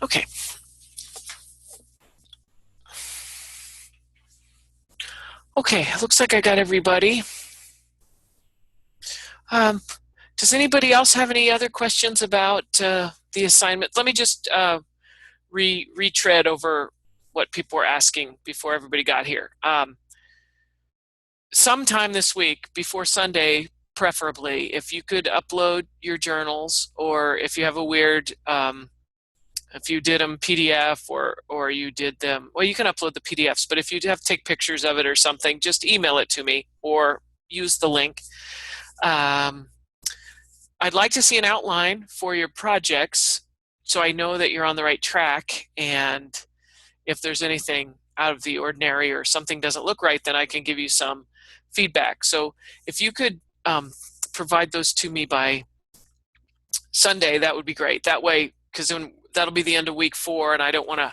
Okay. Okay, looks like I got everybody. Um, does anybody else have any other questions about the assignment? Let me just retread over what people were asking before everybody got here. Sometime this week, before Sunday, preferably, if you could upload your journals, or if you have a weird, if you did them PDF or you did them, well, you can upload the PDFs, but if you have to take pictures of it or something, just email it to me or use the link. I'd like to see an outline for your projects so I know that you're on the right track, and if there's anything out of the ordinary or something doesn't look right, then I can give you some feedback. So if you could provide those to me by Sunday, that would be great. That way, because then that'll be the end of week 4, and I don't want to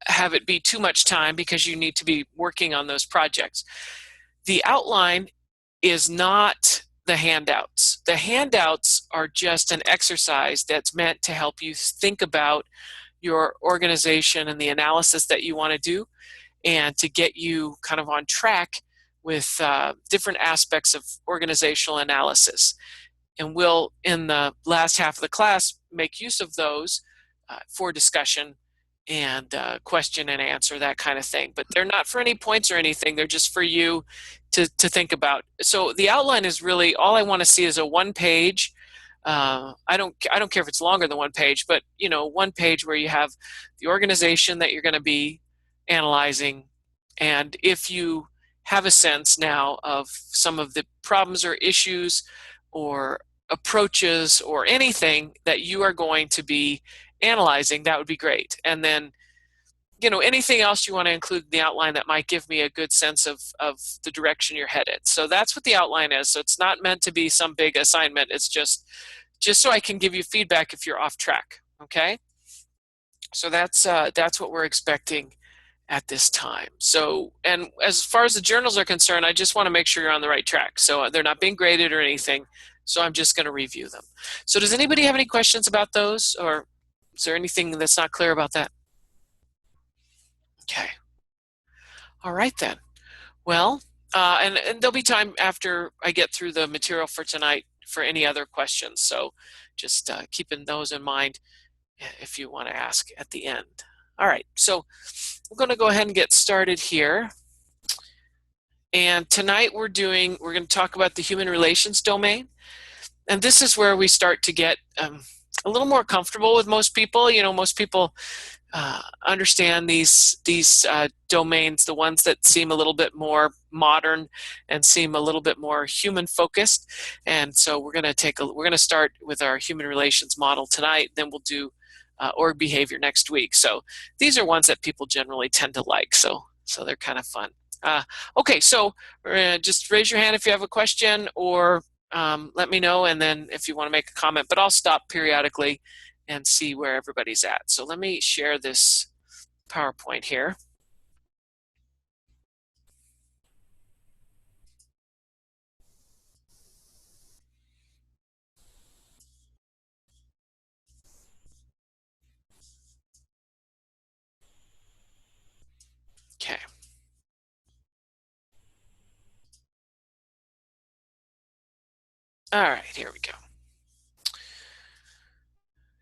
have it be too much time because you need to be working on those projects. The outline is not the handouts. The handouts are just an exercise that's meant to help you think about your organization and the analysis that you want to do, and to get you kind of on track with different aspects of organizational analysis. And we'll, in the last half of the class, make use of those for discussion and question and answer, that kind of thing. But they're not for any points or anything. They're just for you to think about. So the outline is really, all I want to see is a one-page. I don't care if it's longer than one page, but one page where you have the organization that you're going to be analyzing, and if you have a sense now of some of the problems or issues or approaches or anything that you are going to be analyzing, that would be great. And then anything else you want to include in the outline that might give me a good sense of the direction you're headed. So that's what the outline is. So it's not meant to be some big assignment. It's just so I can give you feedback if you're off track. Okay, so that's what we're expecting at this time. So, and as far as the journals are concerned, I just want to make sure you're on the right track. So they're not being graded or anything, so I'm just going to review them. So does anybody have any questions about those, or is there anything that's not clear about that? Okay. All right then. Well, and there'll be time after I get through the material for tonight for any other questions. So just keeping those in mind if you want to ask at the end. All right, so I'm going to go ahead and get started here. And tonight we're going to talk about the human relations domain. And this is where we start to get a little more comfortable with most people. Most people understand these domains, the ones that seem a little bit more modern and seem a little bit more human focused. And so we're going to start with our human relations model tonight. Then we'll do org behavior next week. So these are ones that people generally tend to like. So they're kind of fun. Okay, so just raise your hand if you have a question, or let me know, and then if you want to make a comment. But I'll stop periodically and see where everybody's at. So let me share this PowerPoint here. Okay. All right, here we go.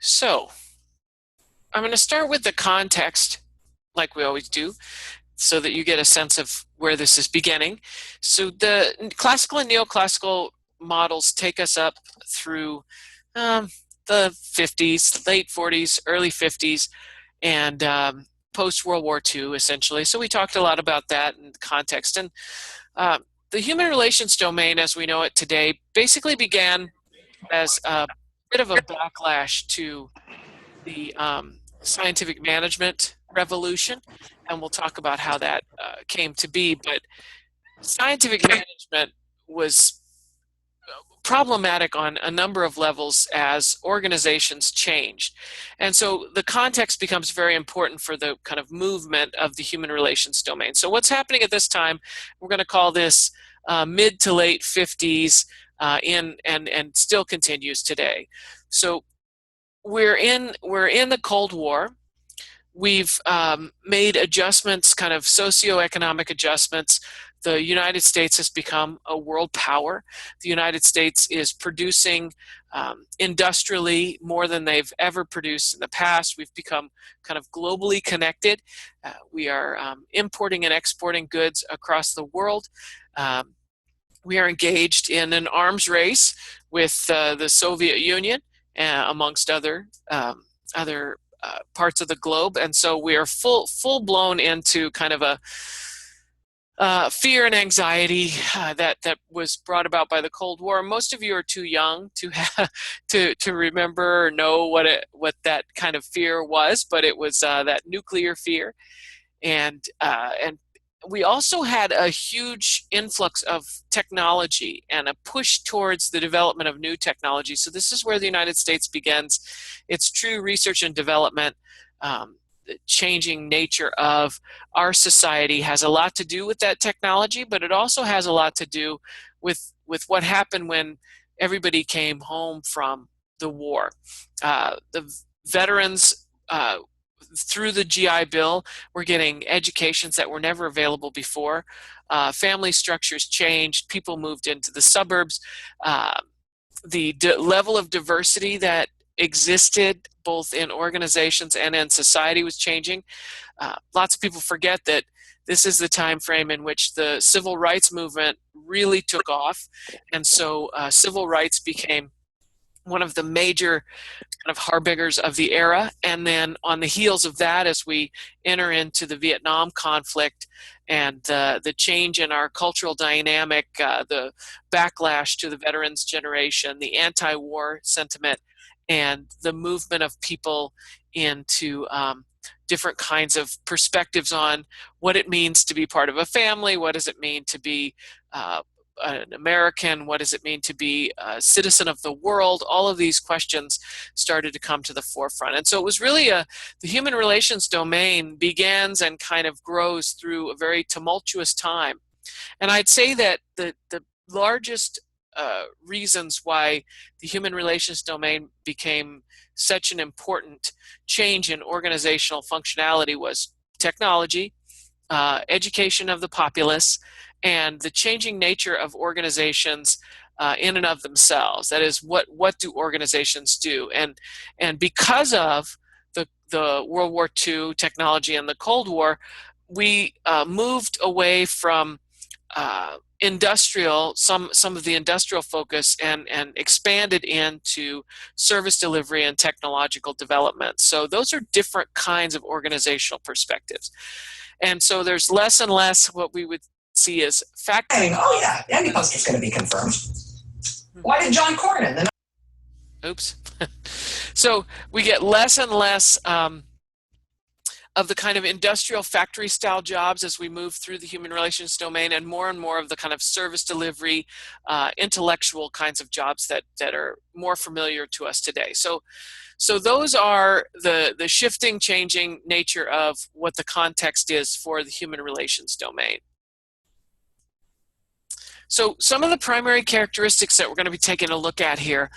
So I'm going to start with the context, like we always do, so that you get a sense of where this is beginning. So the classical and neoclassical models take us up through the 50s, late 40s, early 50s, and post-World War II, essentially. So we talked a lot about that in context. And the human relations domain, as we know it today, basically began as a bit of a backlash to the scientific management revolution, and we'll talk about how that came to be. But scientific management was problematic on a number of levels as organizations changed. And so the context becomes very important for the kind of movement of the human relations domain. So what's happening at this time, we're going to call this mid to late 50s and still continues today. So we're in the Cold War, we've made adjustments, kind of socioeconomic adjustments. The United States has become a world power. The United States is producing industrially more than they've ever produced in the past. We've become kind of globally connected. We are importing and exporting goods across the world. We are engaged in an arms race with the Soviet Union, amongst other parts of the globe, and so we are full blown into kind of a fear and anxiety that was brought about by the Cold War. Most of you are too young to to remember or know what that kind of fear was, but it was that nuclear fear, and we also had a huge influx of technology and a push towards the development of new technology. So this is where the United States begins its true research and development. The changing nature of our society has a lot to do with that technology, but it also has a lot to do with what happened when everybody came home from the war. The veterans, through the GI Bill, we're getting educations that were never available before. Family structures changed. People moved into the suburbs. The level of diversity that existed both in organizations and in society was changing. Lots of people forget that this is the time frame in which the civil rights movement really took off, and so civil rights became one of the major kind of harbingers of the era. And then on the heels of that, as we enter into the Vietnam conflict and the change in our cultural dynamic, the backlash to the veterans generation, the anti-war sentiment, and the movement of people into different kinds of perspectives on what it means to be part of a family, what does it mean to be an American, what does it mean to be a citizen of the world. All of these questions started to come to the forefront. And so it was really the human relations domain begins and kind of grows through a very tumultuous time. And I'd say that the largest reasons why the human relations domain became such an important change in organizational functionality was technology, education of the populace, and the changing nature of organizations in and of themselves. That is, what do organizations do? And because of the World War II technology and the Cold War, we moved away from industrial, some of the industrial focus, and expanded into service delivery and technological development. So those are different kinds of organizational perspectives. And so there's less and less what we would see as factoring. Oh yeah, Andy Poster's going to be confirmed. Why did John Cornyn? Oops. So we get less and less of the kind of industrial factory style jobs as we move through the human relations domain, and more of the kind of service delivery, intellectual kinds of jobs that are more familiar to us today. So those are the shifting, changing nature of what the context is for the human relations domain. So some of the primary characteristics that we're going to be taking a look at here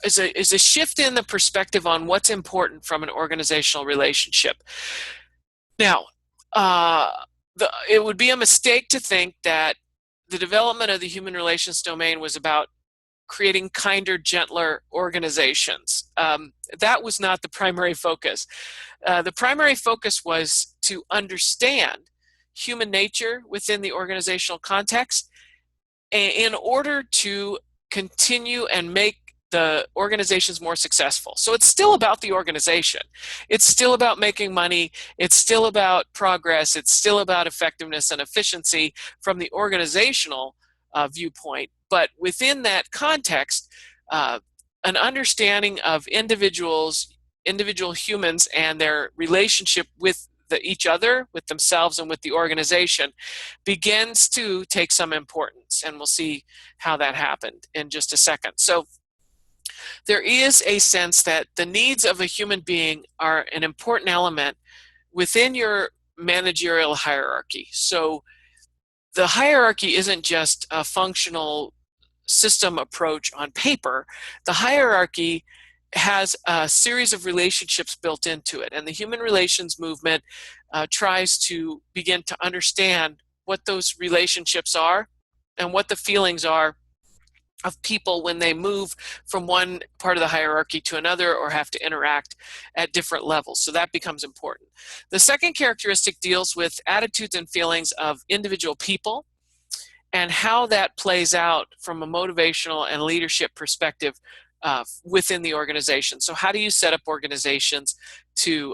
is a shift in the perspective on what's important from an organizational relationship. Now, it would be a mistake to think that the development of the human relations domain was about creating kinder, gentler organizations. That was not the primary focus. The primary focus was to understand human nature within the organizational context in order to continue and make the organizations more successful. So it's still about the organization. It's still about making money. It's still about progress. It's still about effectiveness and efficiency from the organizational viewpoint. But within that context, an understanding of individual humans and their relationship with each other, with themselves, and with the organization begins to take some importance. And we'll see how that happened in just a second. So there is a sense that the needs of a human being are an important element within your managerial hierarchy. So the hierarchy isn't just a functional system approach on paper. The hierarchy has a series of relationships built into it. And the human relations movement tries to begin to understand what those relationships are and what the feelings are of people when they move from one part of the hierarchy to another or have to interact at different levels. So that becomes important. The second characteristic deals with attitudes and feelings of individual people and how that plays out from a motivational and leadership perspective within the organization. So how do you set up organizations to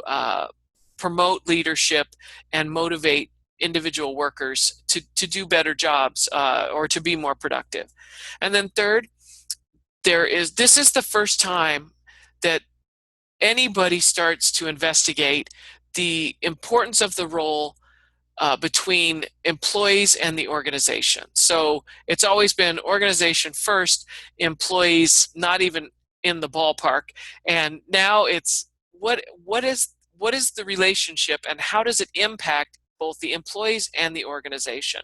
promote leadership and motivate individual workers to do better jobs or to be more productive? And then third, this is the first time that anybody starts to investigate the importance of the role between employees and the organization. So it's always been organization first, employees not even in the ballpark, and now it's what is the relationship and how does it impact both the employees and the organization?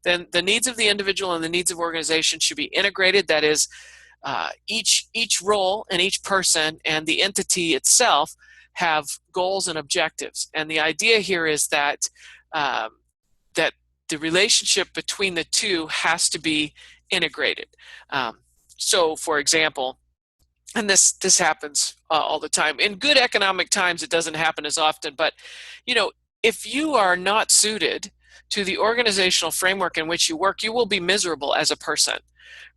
Then the needs of the individual and the needs of organization should be integrated. That is, each role and each person and the entity itself have goals and objectives. And the idea here is that that the relationship between the two has to be integrated. So, for example, and this happens all the time. In good economic times, it doesn't happen as often. But, if you are not suited to the organizational framework in which you work, you will be miserable as a person,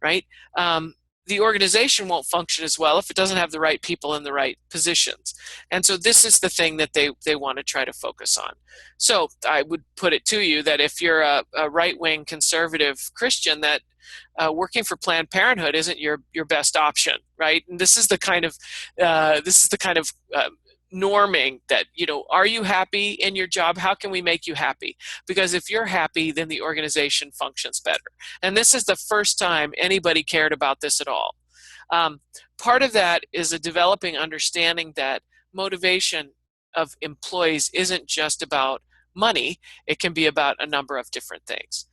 right? The organization won't function as well if it doesn't have the right people in the right positions. And so this is the thing that they want to try to focus on. So I would put it to you that if you're a right-wing conservative Christian, that working for Planned Parenthood isn't your best option, right? And this is the kind of norming that, are you happy in your job? How can we make you happy? Because if you're happy, then the organization functions better. And this is the first time anybody cared about this at all. Part of that is a developing understanding that motivation of employees isn't just about money. It can be about a number of different things.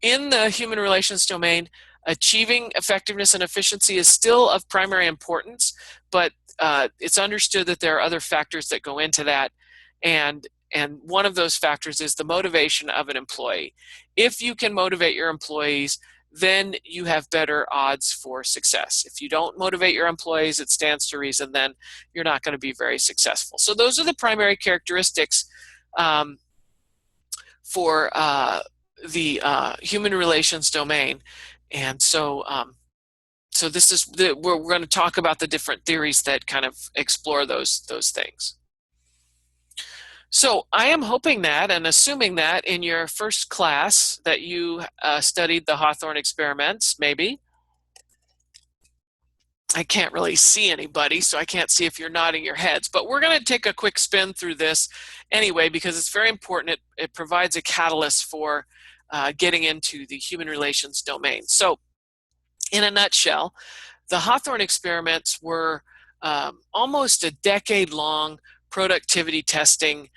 In the human relations domain, achieving effectiveness and efficiency is still of primary importance, but it's understood that there are other factors that go into that, and one of those factors is the motivation of an employee. If you can motivate your employees, then you have better odds for success. If you don't motivate your employees, it stands to reason then you're not going to be very successful. So those are the primary characteristics for the human relations domain. And so so this is we're going to talk about the different theories that kind of explore those things. So I am hoping that and assuming that in your first class that you studied the Hawthorne experiments, maybe. I can't really see anybody, so I can't see if you're nodding your heads. But we're going to take a quick spin through this anyway because it's very important. It provides a catalyst for getting into the human relations domain. So in a nutshell, the Hawthorne experiments were almost a decade-long productivity testing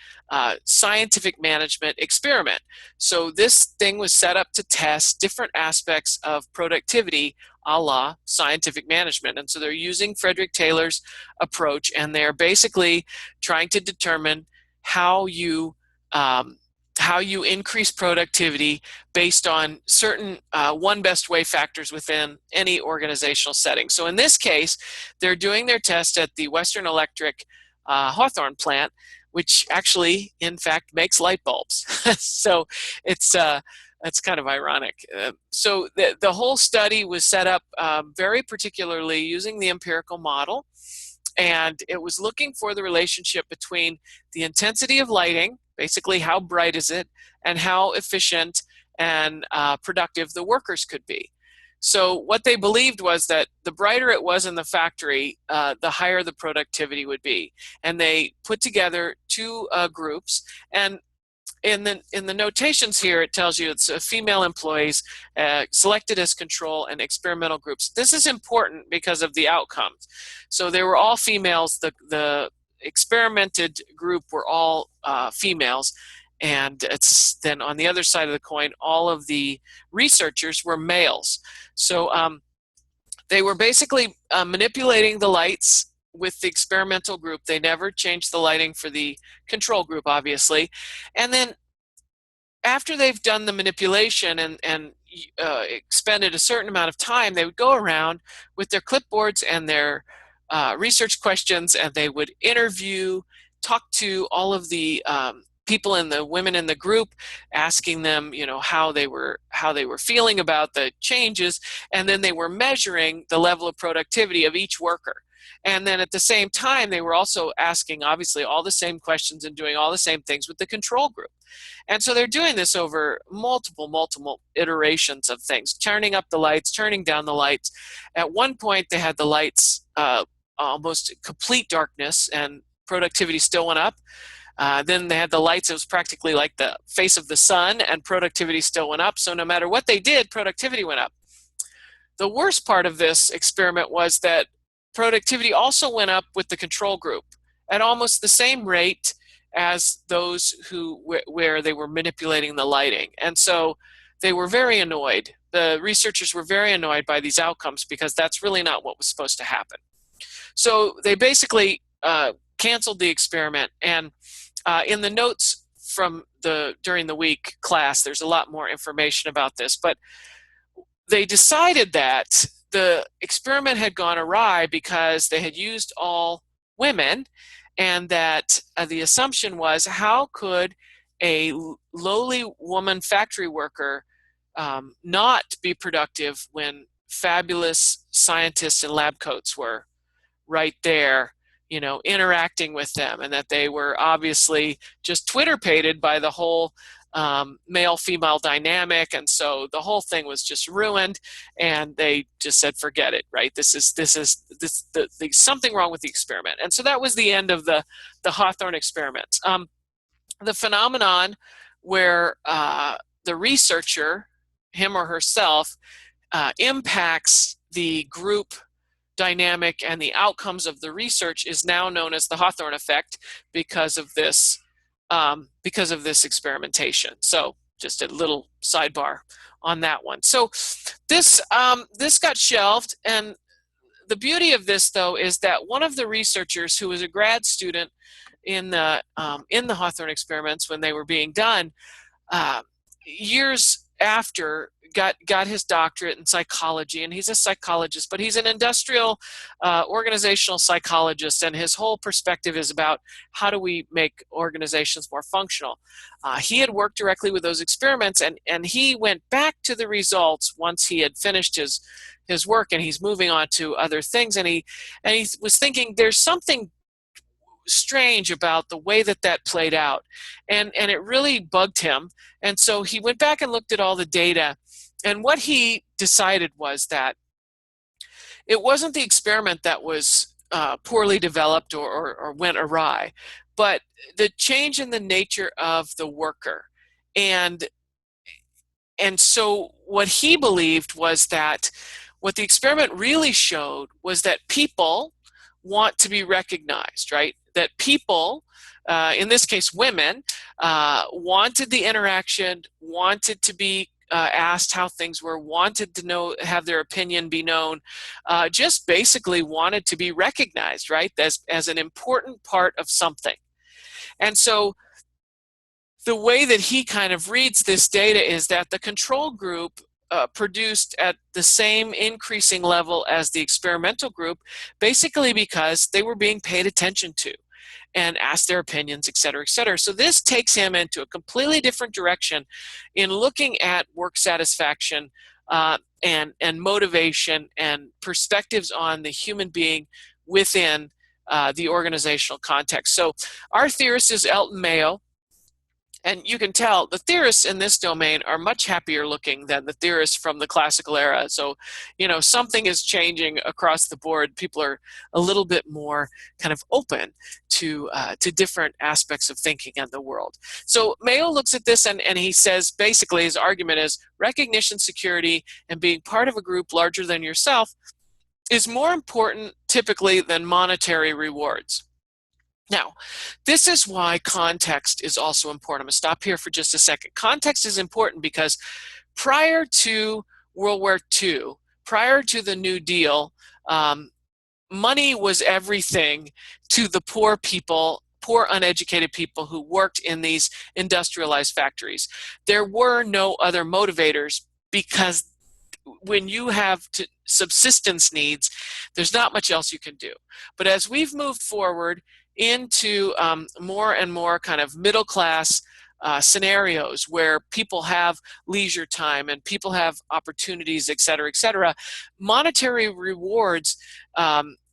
scientific management experiment. So this thing was set up to test different aspects of productivity a la scientific management. And so they're using Frederick Taylor's approach, and they're basically trying to determine how you increase productivity based on certain one best way factors within any organizational setting. So in this case, they're doing their test at the Western Electric Hawthorne plant, which actually, in fact, makes light bulbs. So it's kind of ironic. So the whole study was set up very particularly using the empirical model, and it was looking for the relationship between the intensity of lighting, basically how bright is it, and how efficient and productive the workers could be. So what they believed was that the brighter it was in the factory, the higher the productivity would be. And they put together two groups, and in the notations here, it tells you it's female employees selected as control and experimental groups. This is important because of the outcomes. So they were all females. The experimented group were all females, and it's then on the other side of the coin, all of the researchers were males. So They were basically manipulating the lights with the experimental group. They never changed the lighting for the control group, obviously. And then after they've done the manipulation and expended a certain amount of time, they would go around with their clipboards and their research questions, and they would interview, talk to all of the people and the women in the group, asking them, how they were feeling about the changes, and then they were measuring the level of productivity of each worker. And then at the same time, they were also asking, obviously, all the same questions and doing all the same things with the control group. And so they're doing this over multiple iterations of things, turning up the lights, turning down the lights. At one point, they had the lights almost complete darkness, and productivity still went up. Then they had the lights, it was practically like the face of the sun, and productivity still went up. So no matter what they did, productivity went up. The worst part of this experiment was that productivity also went up with the control group at almost the same rate as those where they were manipulating the lighting. And so they were very annoyed. The researchers were very annoyed by these outcomes because that's really not what was supposed to happen. So they basically canceled the experiment. And in the notes from during the week class, there's a lot more information about this, but they decided that the experiment had gone awry because they had used all women, and that the assumption was, how could a lowly woman factory worker not be productive when fabulous scientists in lab coats were right there, interacting with them, and that they were obviously just Twitter-pated by the whole male-female dynamic, and so the whole thing was just ruined, and they just said, forget it, right? This something wrong with the experiment. And so that was the end of the Hawthorne experiments. The phenomenon where the researcher, him or herself, impacts the group dynamic and the outcomes of the research is now known as the Hawthorne effect because of this experimentation. So just a little sidebar on that one. So this got shelved, and the beauty of this, though, is that one of the researchers who was a grad student in the Hawthorne experiments when they were being done, years after, got his doctorate in psychology, and he's a psychologist, but he's an industrial organizational psychologist, and his whole perspective is about how do we make organizations more functional. He had worked directly with those experiments, and he went back to the results once he had finished his work, and he's moving on to other things, and he was thinking there's something strange about the way that played out, and it really bugged him. And so he went back and looked at all the data, and what he decided was that it wasn't the experiment that was poorly developed or went awry, but the change in the nature of the worker. And so what he believed was that what the experiment really showed was that people want to be recognized, right? That people, in this case women, wanted the interaction, wanted to be asked how things were, wanted to have their opinion be known, just basically wanted to be recognized, right, as an important part of something. And so the way that he kind of reads this data is that the control group produced at the same increasing level as the experimental group, basically because they were being paid attention to and asked their opinions, et cetera, et cetera. So this takes him into a completely different direction in looking at work satisfaction and motivation and perspectives on the human being within the organizational context. So our theorist is Elton Mayo. And you can tell the theorists in this domain are much happier looking than the theorists from the classical era. So, something is changing across the board. People are a little bit more kind of open to different aspects of thinking in the world. So Mayo looks at this and he says, basically, his argument is recognition, security, and being part of a group larger than yourself is more important typically than monetary rewards. Now, this is why context is also important. I'm going to stop here for just a second. Context is important because prior to World War II, prior to the New Deal, money was everything to the poor people, poor uneducated people who worked in these industrialized factories. There were no other motivators because when you have subsistence needs, there's not much else you can do. But as we've moved forward into more and more kind of middle class scenarios where people have leisure time and people have opportunities, et cetera, monetary rewards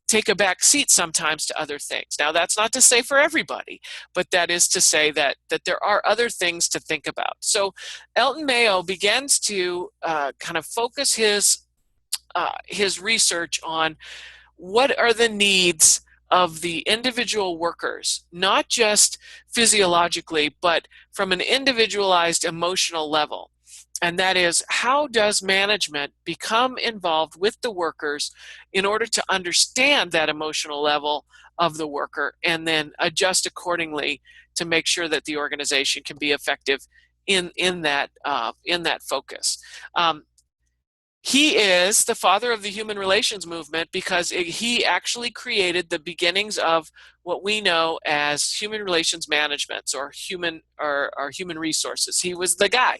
take a back seat sometimes to other things. Now, that's not to say for everybody, but that is to say that there are other things to think about. So Elton Mayo begins to kind of focus his research on what are the needs of the individual workers, not just physiologically, but from an individualized emotional level. And that is, how does management become involved with the workers in order to understand that emotional level of the worker and then adjust accordingly to make sure that the organization can be effective in that focus. He is the father of the human relations movement because he actually created the beginnings of what we know as human relations management or human resources. He was the guy.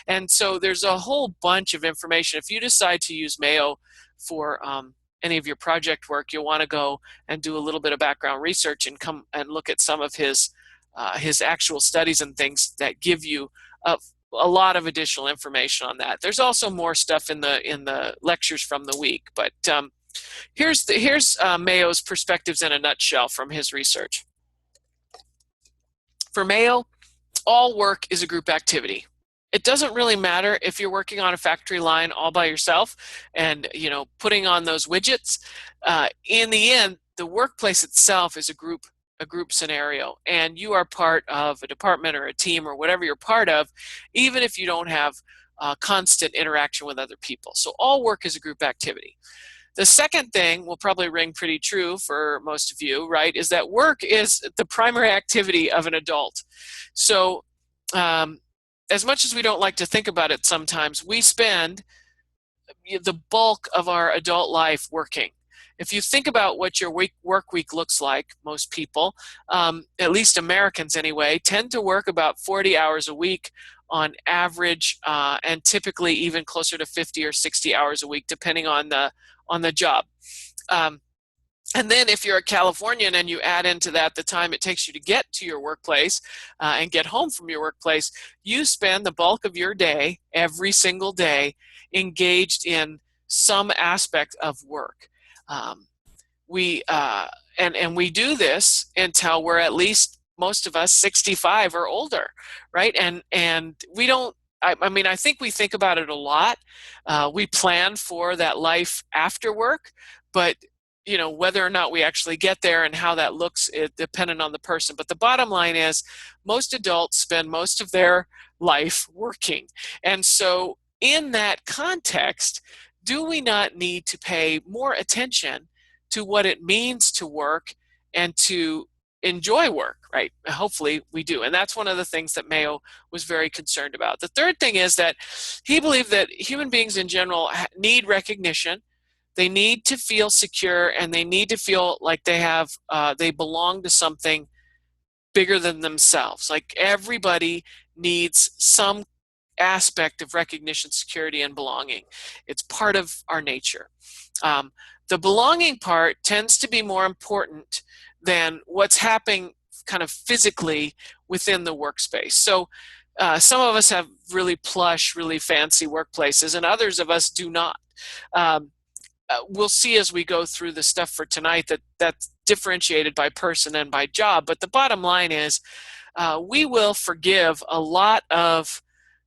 And so there's a whole bunch of information. If you decide to use Mayo for any of your project work, you'll want to go and do a little bit of background research and come and look at some of his actual studies and things that give you a lot of additional information on that. There's also more stuff in the lectures from the week, but here's Mayo's perspectives in a nutshell from his research. For Mayo, all work is a group activity. It doesn't really matter if you're working on a factory line all by yourself and putting on those widgets. In the end, the workplace itself is a group scenario, and you are part of a department or a team or whatever you're part of, even if you don't have constant interaction with other people. So all work is a group activity. The second thing will probably ring pretty true for most of you, right, is that work is the primary activity of an adult. So as much as we don't like to think about it sometimes, we spend the bulk of our adult life working. If you think about what your work week looks like, most people, at least Americans anyway, tend to work about 40 hours a week on average, and typically even closer to 50 or 60 hours a week, depending on the job. And then if you're a Californian and you add into that the time it takes you to get to your workplace and get home from your workplace, you spend the bulk of your day, every single day, engaged in some aspect of work. We do this until we're at least, most of us, 65 or older, right? And we don't. I think we think about it a lot. We plan for that life after work, but whether or not we actually get there and how that looks is dependent on the person. But the bottom line is, most adults spend most of their life working, and so in that context, do we not need to pay more attention to what it means to work and to enjoy work, right? Hopefully we do. And that's one of the things that Mayo was very concerned about. The third thing is that he believed that human beings in general need recognition. They need to feel secure, and they need to feel like they belong to something bigger than themselves. Like everybody needs some aspect of recognition, security, and belonging. It's part of our nature. The belonging part tends to be more important than what's happening kind of physically within the workspace. So some of us have really plush, really fancy workplaces, and others of us do not. We'll see as we go through the stuff for tonight that's differentiated by person and by job. But the bottom line is we will forgive a lot of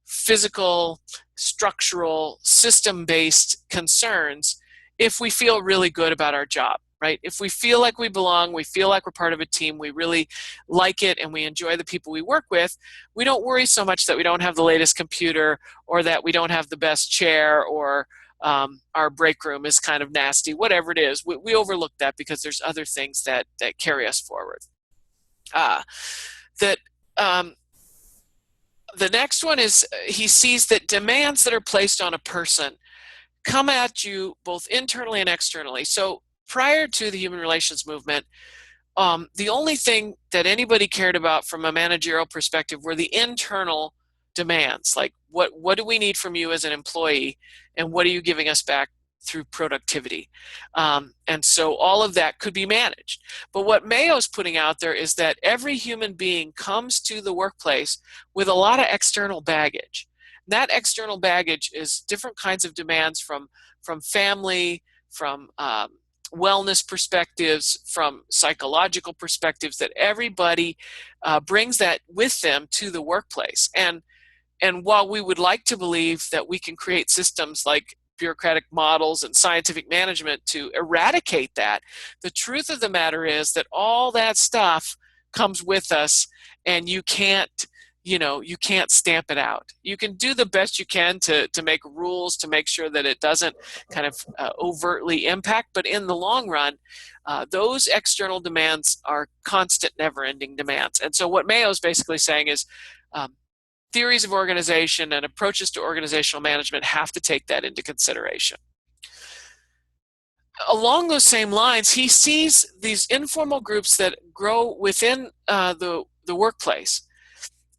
physical, structural, system-based concerns if we feel really good about our job, right? If we feel like we belong, we feel like we're part of a team, we really like it, and we enjoy the people we work with, we don't worry so much that we don't have the latest computer or that we don't have the best chair or our break room is kind of nasty, whatever it is. We overlook that because there's other things that carry us forward. The next one is he sees that demands that are placed on a person come at you both internally and externally. So prior to the human relations movement, the only thing that anybody cared about from a managerial perspective were the internal demands, like what do we need from you as an employee, and what are you giving us back through productivity. And so all of that could be managed. But what Mayo's putting out there is that every human being comes to the workplace with a lot of external baggage. That external baggage is different kinds of demands from family, from wellness perspectives, from psychological perspectives, that everybody brings that with them to the workplace. And while we would like to believe that we can create systems like bureaucratic models and scientific management to eradicate that, the truth of the matter is that all that stuff comes with us, and you can't stamp it out. You can do the best you can to make rules to make sure that it doesn't kind of overtly impact, but in the long run, those external demands are constant, never-ending demands. And so what Mayo's basically saying is theories of organization and approaches to organizational management have to take that into consideration. Along those same lines, he sees these informal groups that grow within the workplace,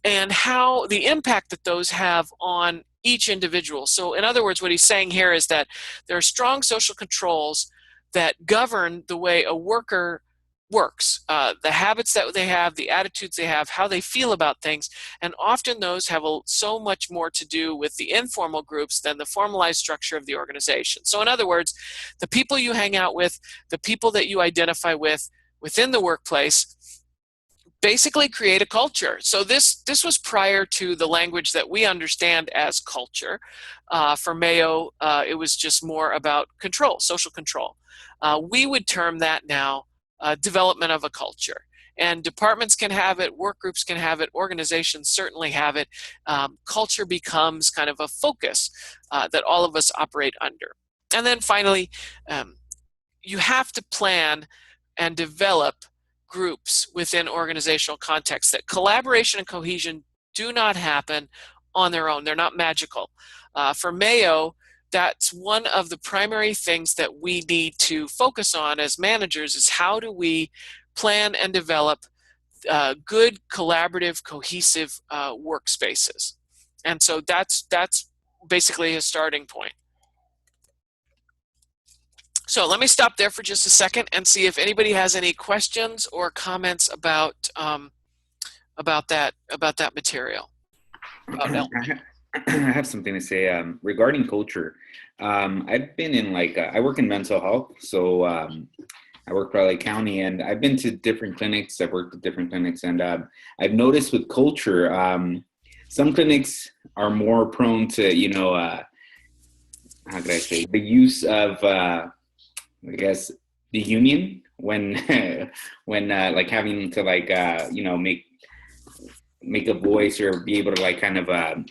and how the impact that those have on each individual. So in other words, what he's saying here is that there are strong social controls that govern the way a worker works, the habits that they have, the attitudes they have, how they feel about things, and often those have so much more to do with the informal groups than the formalized structure of the organization. So in other words, the people you hang out with, the people that you identify with within the workplace, basically create a culture. So this was prior to the language that we understand as culture. For Mayo, it was just more about control, social control. We would term that now development of a culture. And departments can have it, work groups can have it, organizations certainly have it. Culture becomes kind of a focus that all of us operate under. And then finally, you have to plan and develop groups within organizational contexts. That collaboration and cohesion do not happen on their own. They're not magical. For Mayo, that's one of the primary things that we need to focus on as managers, is how do we plan and develop good, collaborative, cohesive workspaces. And so that's basically his starting point. So let me stop there for just a second and see if anybody has any questions or comments about that material. I have something to say regarding culture. I've been in I work in mental health, so I work for LA County, and I've been to different clinics. I've worked at different clinics, and I've noticed with culture, some clinics are more prone to, how could I say, the use of I guess the union when having to make a voice or be able to kind of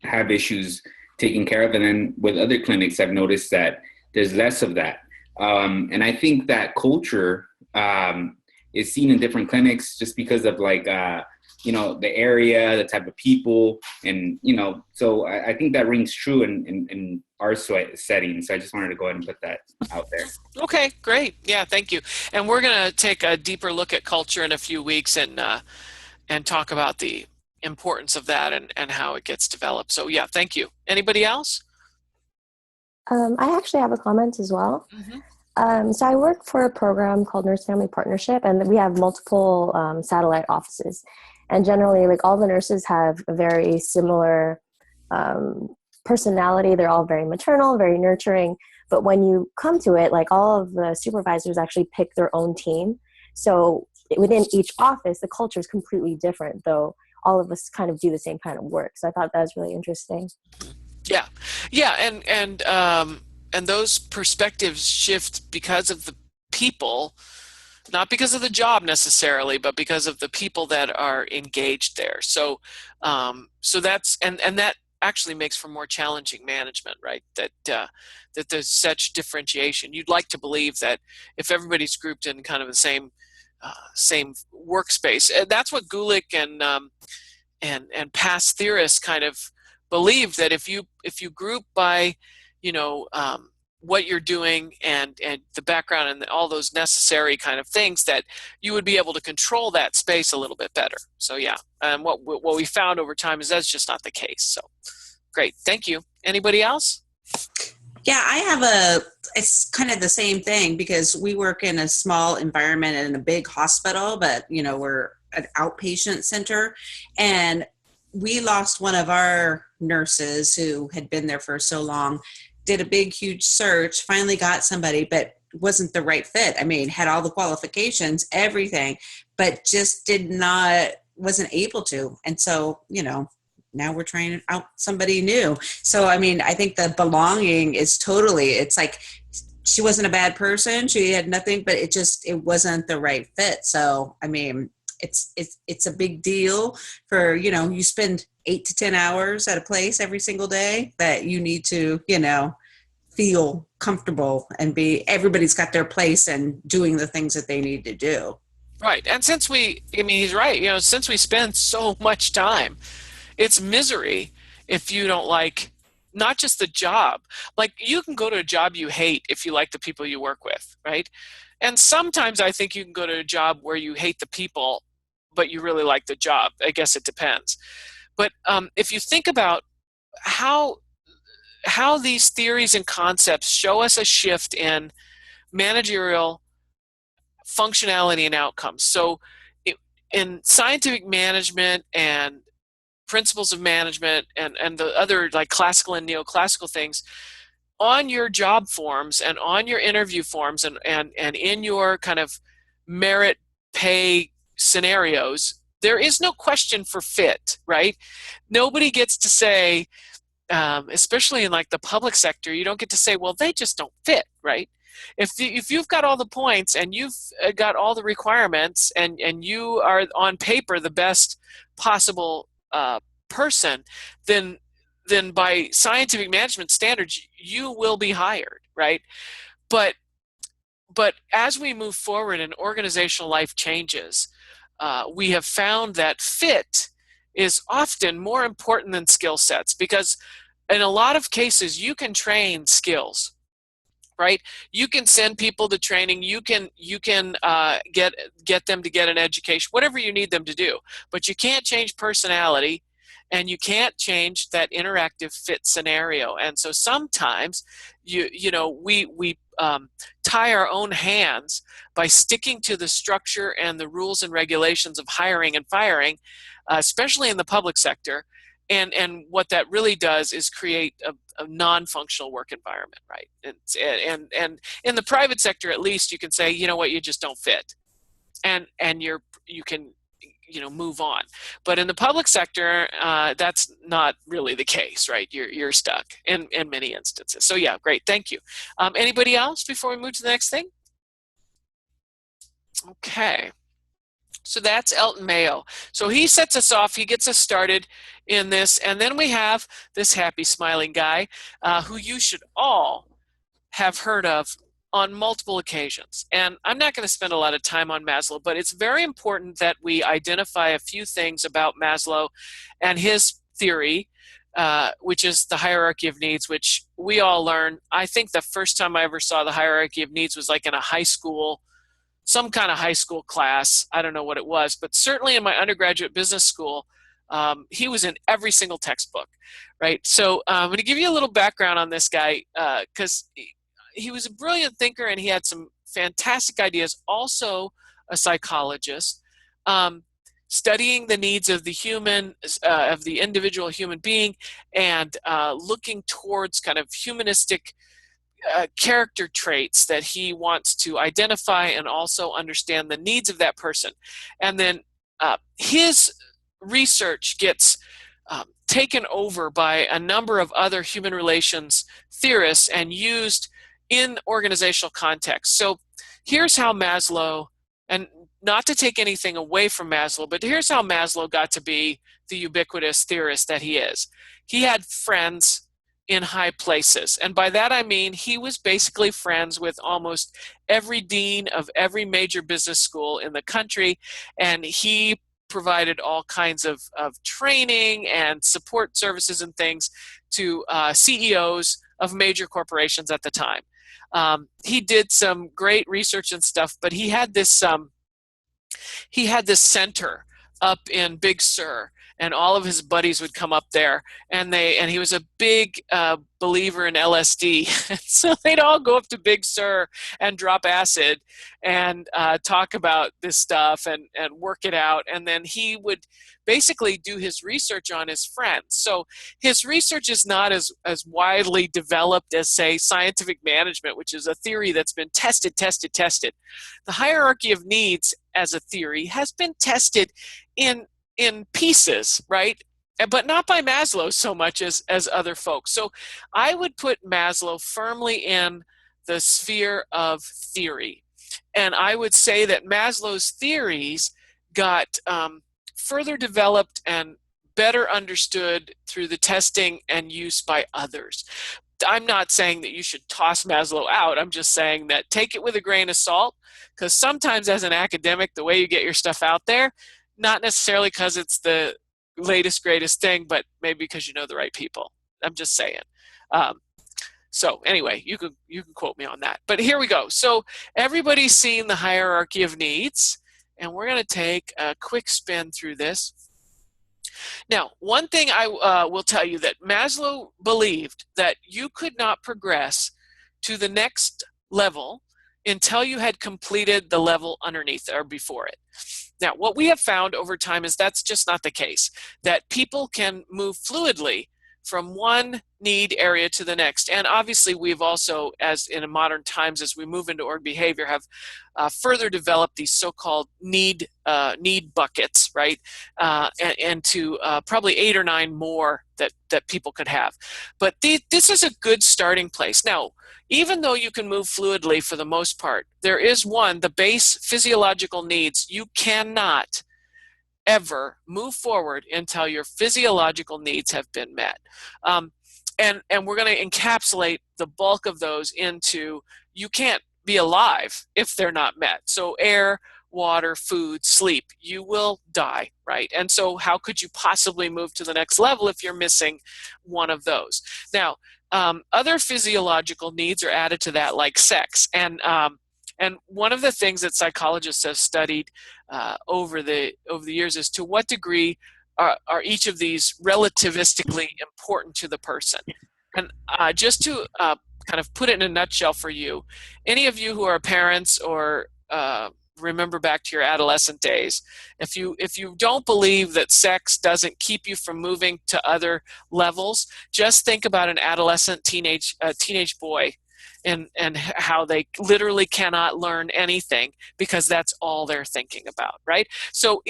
have issues taken care of. And then with other clinics, I've noticed that there's less of that. And I think that culture is seen in different clinics just because of the area, the type of people, and so I think that rings true in our setting. So I just wanted to go ahead and put that out there. Okay, great. Yeah, thank you. And we're going to take a deeper look at culture in a few weeks and talk about the importance of that and how it gets developed. So yeah, thank you. Anybody else? I actually have a comment as well. Mm-hmm. So I work for a program called Nurse Family Partnership, and we have multiple satellite offices. And generally, all the nurses have a very similar personality. They're all very maternal, very nurturing. But when you come to it, all of the supervisors actually pick their own team. So within each office, the culture is completely different, though all of us kind of do the same kind of work. So I thought that was really interesting. Yeah, and those perspectives shift because of the people, not because of the job necessarily, but because of the people that are engaged there. So that's and that actually makes for more challenging management, right? That there's such differentiation. You'd like to believe that if everybody's grouped in kind of the same workspace, and that's what Gulick and past theorists kind of believe, that if you group by what you're doing and the background and all those necessary kind of things, that you would be able to control that space a little bit better. So yeah, and what we found over time is that's just not the case. So great, thank you. Anybody else? Yeah, it's kind of the same thing, because we work in a small environment in a big hospital, but we're an outpatient center, and we lost one of our nurses who had been there for so long, did a big, huge search, finally got somebody, but wasn't the right fit. I mean, had all the qualifications, everything, but just wasn't able to. And so, now we're trying out somebody new. So, I mean, I think the belonging is it's like, she wasn't a bad person. She had nothing, but it wasn't the right fit. So, I mean, it's a big deal for, you spend 8 to 10 hours at a place every single day, that you need to, feel comfortable and everybody's got their place and doing the things that they need to do. Right. And he's right. Since we spend so much time, it's misery if you don't like not just the job. Like, you can go to a job you hate if you like the people you work with, right? And sometimes I think you can go to a job where you hate the people, but you really like the job. I guess it depends. But if you think about how these theories and concepts show us a shift in managerial functionality and outcomes. So in scientific management and principles of management and the other like classical and neoclassical things, on your job forms and on your interview forms and in your kind of merit pay scenarios, there is no question for fit, right? Nobody gets to say, especially in like the public sector, you don't get to say, well, they just don't fit, right? If you've got all the points and you've got all the requirements and you are on paper the best possible person, then by scientific management standards, you will be hired, right? But as we move forward and organizational life changes, we have found that fit is often more important than skill sets, because in a lot of cases you can train skills, right? You can send people to training, you can get them to get an education, whatever you need them to do, but you can't change personality, and you can't change that interactive fit scenario. And so sometimes we tie our own hands by sticking to the structure and the rules and regulations of hiring and firing, especially in the public sector. And what that really does is create a non-functional work environment, right? And in the private sector, at least, you can say, you know what, you just don't fit, and you can move on. But in the public sector, that's not really the case, right? You're stuck in many instances. So yeah, great, thank you. Anybody else before we move to the next thing? Okay. So that's Elton Mayo. So he sets us off, he gets us started in this, and then we have this happy, smiling guy who you should all have heard of on multiple occasions. And I'm not going to spend a lot of time on Maslow, but it's very important that we identify a few things about Maslow and his theory, which is the hierarchy of needs, which we all learn. I think the first time I ever saw the hierarchy of needs was like in a high school, some kind of high school class. I don't know what it was, but certainly in my undergraduate business school, he was in every single textbook, right? So I'm going to give you a little background on this guy because he was a brilliant thinker and he had some fantastic ideas. Also a psychologist, studying the needs of the human, of the individual human being, and looking towards kind of humanistic character traits that he wants to identify and also understand the needs of that person. And then his research gets taken over by a number of other human relations theorists and used in organizational context. So here's how Maslow, and not to take anything away from Maslow, but here's how Maslow got to be the ubiquitous theorist that he is. He had friends in high places. And by that I mean he was basically friends with almost every dean of every major business school in the country, and he provided all kinds of training and support services and things to CEOs of major corporations at the time. He did some great research and stuff, but he had this center up in Big Sur, and all of his buddies would come up there, and he was a big believer in LSD. So they'd all go up to Big Sur and drop acid and talk about this stuff and work it out, and then he would basically do his research on his friends. So his research is not as widely developed as, say, scientific management, which is a theory that's been tested. The hierarchy of needs as a theory has been tested in pieces, right? But not by Maslow so much as other folks. So I would put Maslow firmly in the sphere of theory. And I would say that Maslow's theories got further developed and better understood through the testing and use by others. I'm not saying that you should toss Maslow out. I'm just saying that take it with a grain of salt, because sometimes as an academic, the way you get your stuff out there, not necessarily because it's the latest, greatest thing, but maybe because you know the right people. I'm just saying. So anyway, you can quote me on that. But here we go. So everybody's seen the hierarchy of needs, and we're going to take a quick spin through this. Now, one thing I will tell you, that Maslow believed that you could not progress to the next level until you had completed the level underneath or before it. Now, what we have found over time is that's just not the case, that people can move fluidly from one need area to the next. And obviously we've also, as in modern times, as we move into org behavior, have further developed these so-called need buckets, right? And to probably 8 or 9 more that people could have. But this is a good starting place. Now, even though you can move fluidly for the most part, there is the base physiological needs. You cannot ever move forward until your physiological needs have been met. And we're going to encapsulate the bulk of those into, you can't be alive if they're not met. So air, water, food, sleep, you will die, right? And so how could you possibly move to the next level if you're missing one of those? Now, other physiological needs are added to that, like sex. And one of the things that psychologists have studied over the years is to what degree are each of these relativistically important to the person. And just to kind of put it in a nutshell for you, any of you who are parents or remember back to your adolescent days, if you don't believe that sex doesn't keep you from moving to other levels, just think about an adolescent teenage boy and how they literally cannot learn anything because that's all they're thinking about, right? So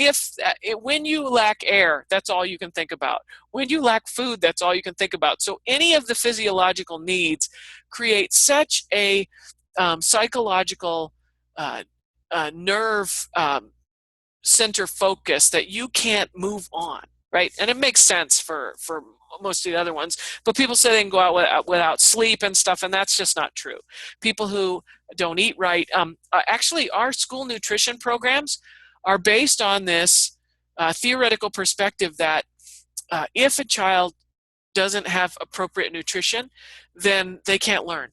when you lack air, that's all you can think about. When you lack food, that's all you can think about. So any of the physiological needs create such a psychological nerve center focus that you can't move on, right? And it makes sense for most of the other ones, but people say they can go out without sleep and stuff, and that's just not true. People who don't eat right, actually our school nutrition programs are based on this theoretical perspective that if a child doesn't have appropriate nutrition, then they can't learn.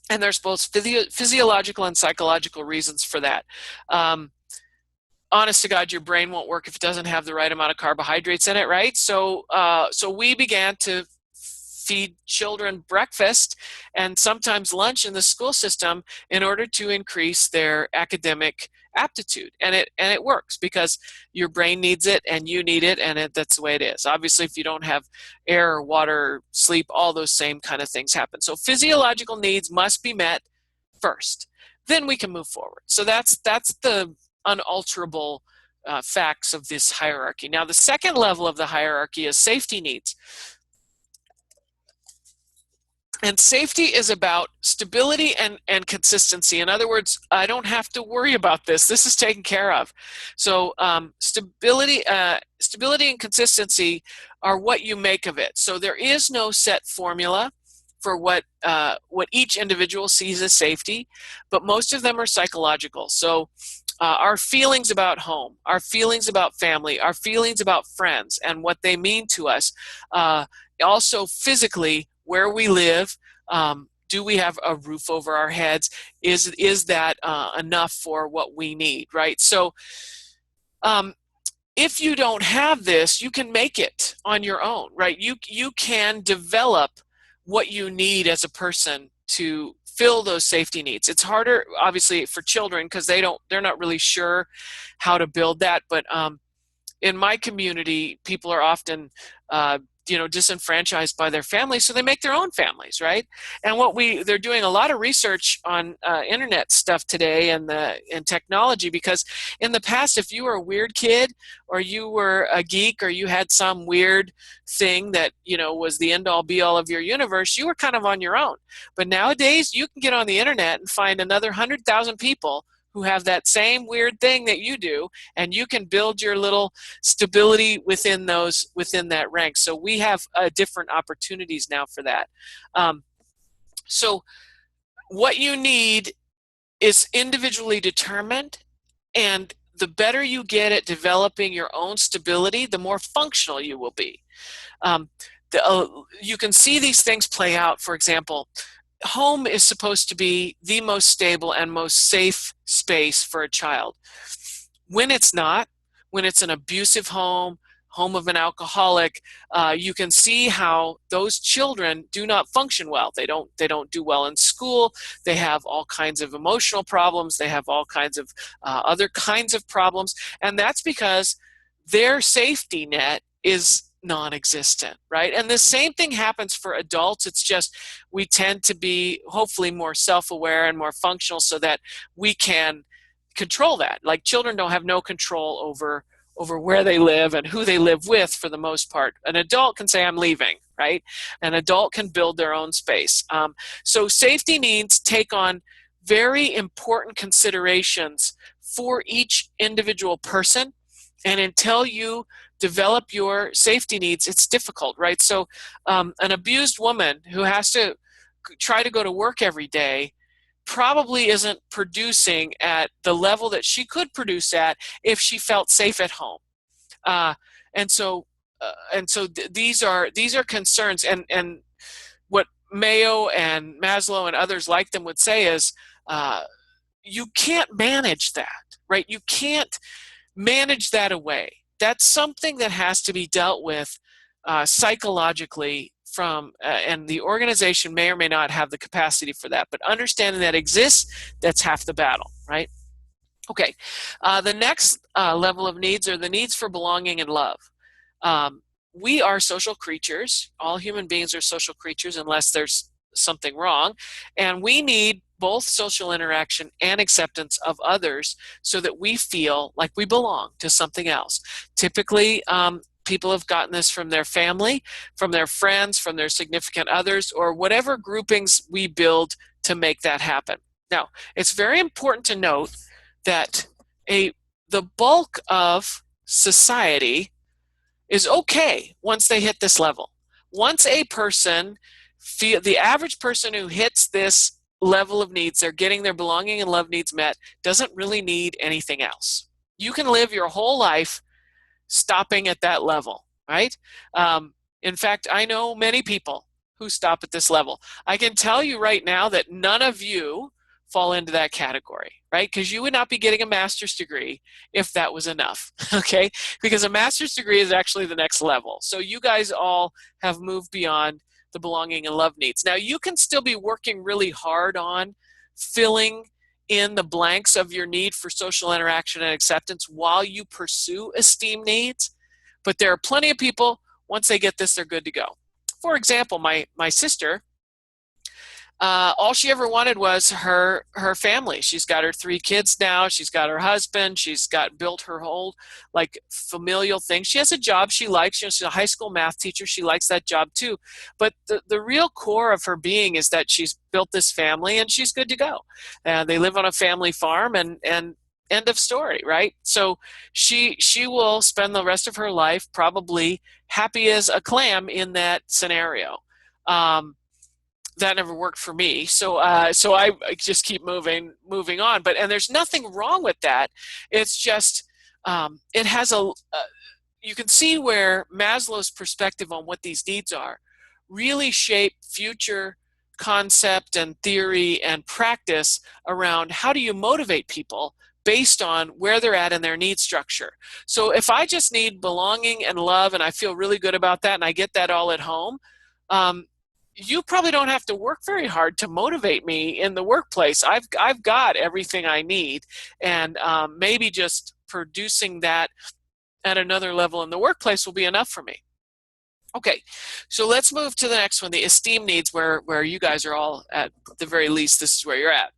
And there's both physiological and psychological reasons for that. Honest to God, your brain won't work if it doesn't have the right amount of carbohydrates in it, right? So we began to feed children breakfast and sometimes lunch in the school system in order to increase their academic aptitude. And it works because your brain needs it and you need it, and that's the way it is. Obviously, if you don't have air or water, sleep, all those same kind of things happen. So physiological needs must be met first. Then we can move forward. So that's the unalterable facts of this hierarchy. Now, the second level of the hierarchy is safety needs. And safety is about stability and consistency. In other words, I don't have to worry about this. This is taken care of. So stability and consistency are what you make of it. So there is no set formula for what each individual sees as safety, but most of them are psychological. So our feelings about home, our feelings about family, our feelings about friends and what they mean to us, also physically, where we live, Do we have a roof over our heads? Is that enough for what we need, right? So if you don't have this, you can make it on your own, right? You can develop what you need as a person to fill those safety needs. It's harder, obviously, for children because they're not really sure how to build that. But in my community, people are often disenfranchised by their families, so they make their own families, right? And they're doing a lot of research on internet stuff today and technology, because in the past, if you were a weird kid or you were a geek or you had some weird thing that was the end all be all of your universe, you were kind of on your own. But nowadays, you can get on the internet and find another 100,000 people who have that same weird thing that you do, and you can build your little stability within that rank. So we have different opportunities now for that. So what you need is individually determined, and the better you get at developing your own stability, the more functional you will be. You can see these things play out. For example, home is supposed to be the most stable and most safe space for a child. When it's not, when it's an abusive home of an alcoholic, you can see how those children do not function well. They don't do well in school. They have all kinds of emotional problems. They have all kinds of other kinds of problems. And that's because their safety net is non-existent, right? And the same thing happens for adults. It's just we tend to be hopefully more self-aware and more functional so that we can control that. Like children don't have no control over where they live and who they live with for the most part. An adult can say, I'm leaving, right? An adult can build their own space. So safety needs take on very important considerations for each individual person. And until you develop your safety needs, it's difficult, right? So an abused woman who has to try to go to work every day probably isn't producing at the level that she could produce at if she felt safe at home. And so these are concerns. And what Mayo and Maslow and others like them would say is you can't manage that, right? You can't manage that away. That's something that has to be dealt with psychologically and the organization may or may not have the capacity for that, but understanding that exists, that's half the battle, right? Okay, the next level of needs are the needs for belonging and love. We are social creatures. All human beings are social creatures unless there's something wrong, and we need both social interaction and acceptance of others so that we feel like we belong to something else. Typically, people have gotten this from their family, from their friends, from their significant others, or whatever groupings we build to make that happen. Now, it's very important to note that the bulk of society is okay once they hit this level. Once a person, the average person who hits this level of needs, they're getting their belonging and love needs met, doesn't really need anything else. You can live your whole life stopping at that level, right? In fact, I know many people who stop at this level. I can tell you right now that none of you fall into that category, right? Because you would not be getting a master's degree if that was enough, okay? Because a master's degree is actually the next level. So you guys all have moved beyond the belonging and love needs. Now, you can still be working really hard on filling in the blanks of your need for social interaction and acceptance while you pursue esteem needs. But there are plenty of people, once they get this, they're good to go. For example, my sister, all she ever wanted was her family. She's got her 3 kids now. She's got her husband. She's built her whole familial thing. She has a job she likes. She's a high school math teacher. She likes that job too. But the real core of her being is that she's built this family and she's good to go. And they live on a family farm and end of story, right? So she will spend the rest of her life probably happy as a clam in that scenario. That never worked for me, so I just keep moving on. And there's nothing wrong with that. It's just it has you can see where Maslow's perspective on what these needs are really shape future concept and theory and practice around how do you motivate people based on where they're at in their need structure. So if I just need belonging and love and I feel really good about that and I get that all at home, you probably don't have to work very hard to motivate me in the workplace. I've got everything I need, and maybe just producing that at another level in the workplace will be enough for me. Okay, so let's move to the next one, the esteem needs, where you guys are all, at the very least, this is where you're at.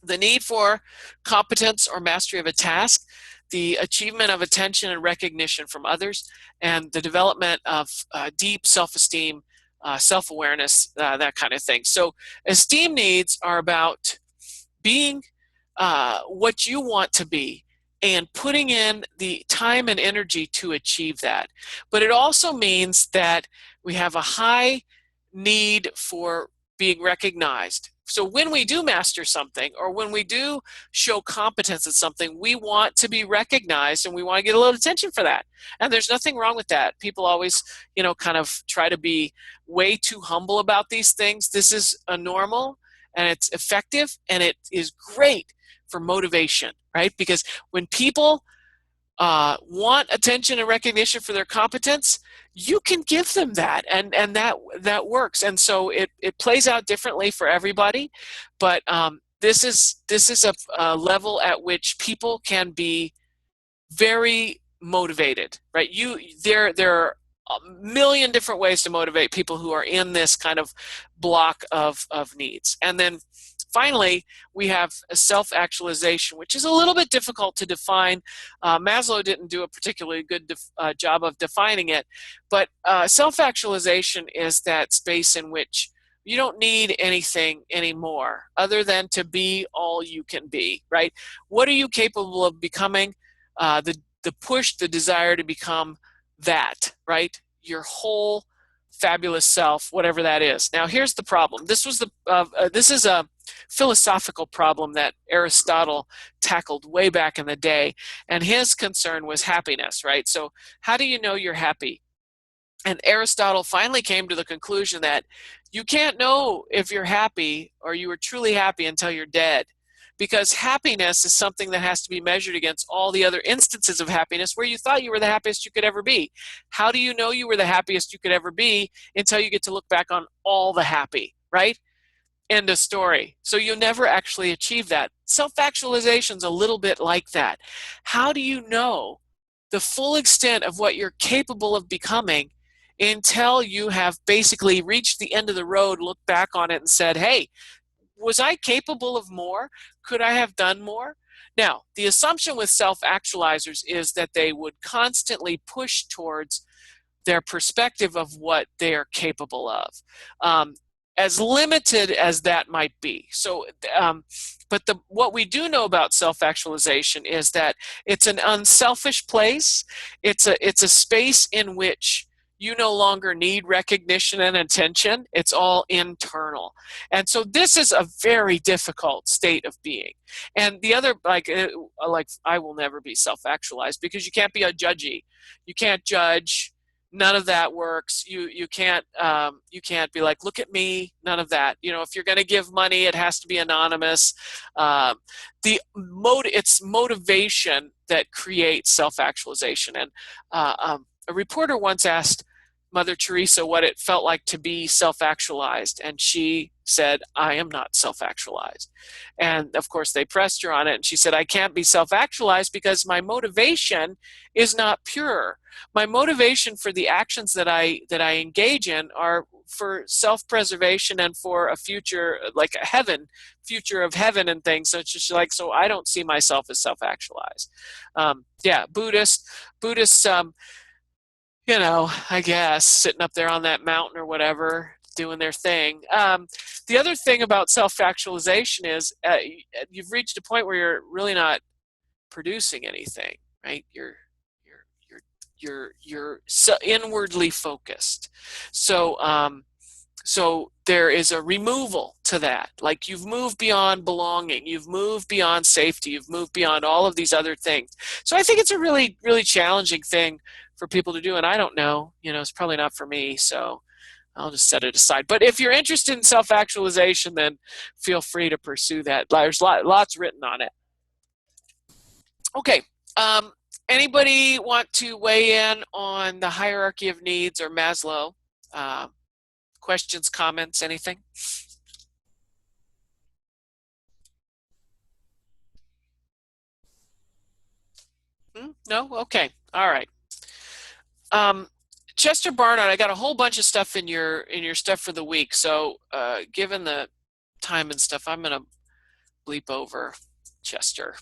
The need for competence or mastery of a task, the achievement of attention and recognition from others, and the development of deep self-esteem, self-awareness, that kind of thing. So esteem needs are about being what you want to be and putting in the time and energy to achieve that. But it also means that we have a high need for being recognized. So when we do master something, or when we do show competence at something, we want to be recognized and we want to get a little attention for that. And there's nothing wrong with that. People always, kind of try to be way too humble about these things. This is a normal, and it's effective, and it is great for motivation, right? Because when people want attention and recognition for their competence, you can give them that, and that works. And so it plays out differently for everybody, but this is a level at which people can be very motivated, right? There are a million different ways to motivate people who are in this kind of block of needs. And then finally, we have a self-actualization, which is a little bit difficult to define. Maslow didn't do a particularly good job of defining it, but self-actualization is that space in which you don't need anything anymore other than to be all you can be, right? What are you capable of becoming? The push, the desire to become that, right? Your whole fabulous self, whatever that is. Now, here's the problem. This is a philosophical problem that Aristotle tackled way back in the day, and his concern was happiness, right? So how do you know you're happy? And Aristotle finally came to the conclusion that you can't know if you're happy or you are truly happy until you're dead, because happiness is something that has to be measured against all the other instances of happiness where you thought you were the happiest you could ever be. How do you know you were the happiest you could ever be until you get to look back on all the happy, right? End of story. So you'll never actually achieve that. Self-actualization is a little bit like that. How do you know the full extent of what you're capable of becoming until you have basically reached the end of the road, looked back on it and said, hey, was I capable of more? Could I have done more? Now, the assumption with self-actualizers is that they would constantly push towards their perspective of what they are capable of, as limited as that might be. So, but what we do know about self-actualization is that it's an unselfish place. It's a space in which you no longer need recognition and attention. It's all internal. And so this is a very difficult state of being. And the other, like I will never be self-actualized because you can't be a judgy. You can't judge. None of that works. You can't be like, look at me. None of that. If you're going to give money, it has to be anonymous. It's motivation that creates self-actualization. And a reporter once asked Mother Teresa what it felt like to be self-actualized, and she said, I am not self-actualized. And of course they pressed her on it, and she said, I can't be self-actualized because my motivation is not pure. My motivation for the actions that I engage in are for self-preservation and for a future, like a future of heaven and things. So it's just like, so I don't see myself as self-actualized. Buddhists, I guess, sitting up there on that mountain or whatever, doing their thing. The other thing about self-actualization is you've reached a point where you're really not producing anything, right? You're so inwardly focused. So there is a removal to that. Like you've moved beyond belonging, you've moved beyond safety, you've moved beyond all of these other things. So I think it's a really, really challenging thing for people to do, and I don't know, it's probably not for me. So I'll just set it aside. But if you're interested in self-actualization, then feel free to pursue that. There's lots written on it. Okay. Anybody want to weigh in on the hierarchy of needs or Maslow? Questions, comments, anything? No? Okay. All right. Chester Barnard, I got a whole bunch of stuff in your stuff for the week. So given the time and stuff, I'm going to bleep over Chester.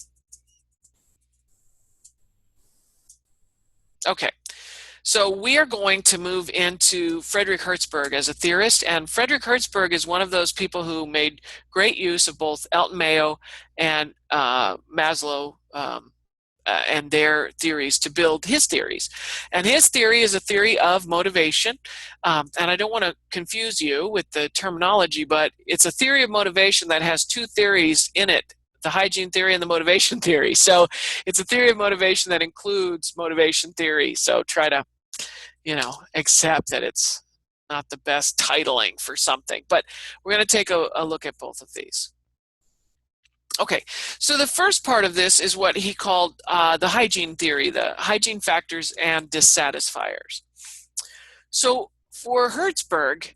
Okay. So we are going to move into Frederick Hertzberg as a theorist, and Frederick Hertzberg is one of those people who made great use of both Elton Mayo and Maslow and their theories to build his theories. And his theory is a theory of motivation. And I don't want to confuse you with the terminology, but it's a theory of motivation that has two theories in it, the hygiene theory and the motivation theory. So it's a theory of motivation that includes motivation theory. So try to, accept that it's not the best titling for something. But we're going to take a look at both of these. Okay, so the first part of this is what he called the hygiene theory, the hygiene factors and dissatisfiers. So for Hertzberg,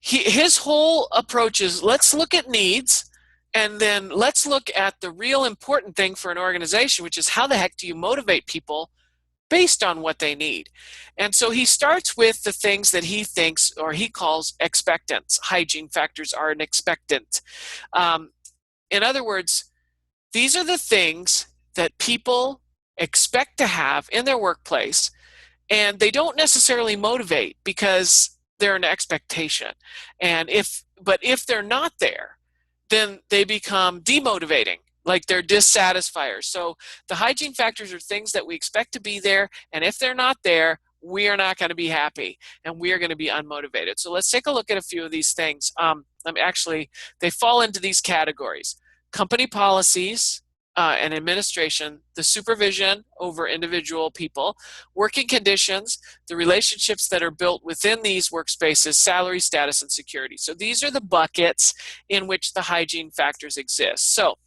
his whole approach is let's look at needs, and then let's look at the real important thing for an organization, which is how the heck do you motivate people based on what they need. And so he starts with the things that he thinks, or he calls expectants. Hygiene factors are an expectant. In other words, these are the things that people expect to have in their workplace, and they don't necessarily motivate because they're an expectation. But if they're not there, then they become demotivating, like they're dissatisfiers. So the hygiene factors are things that we expect to be there, and if they're not there, we are not going to be happy, and we are going to be unmotivated. So let's take a look at a few of these things. Actually, they fall into these categories: company policies and administration, the supervision over individual people, working conditions, the relationships that are built within these workspaces, salary, status, and security. So these are the buckets in which the hygiene factors exist. So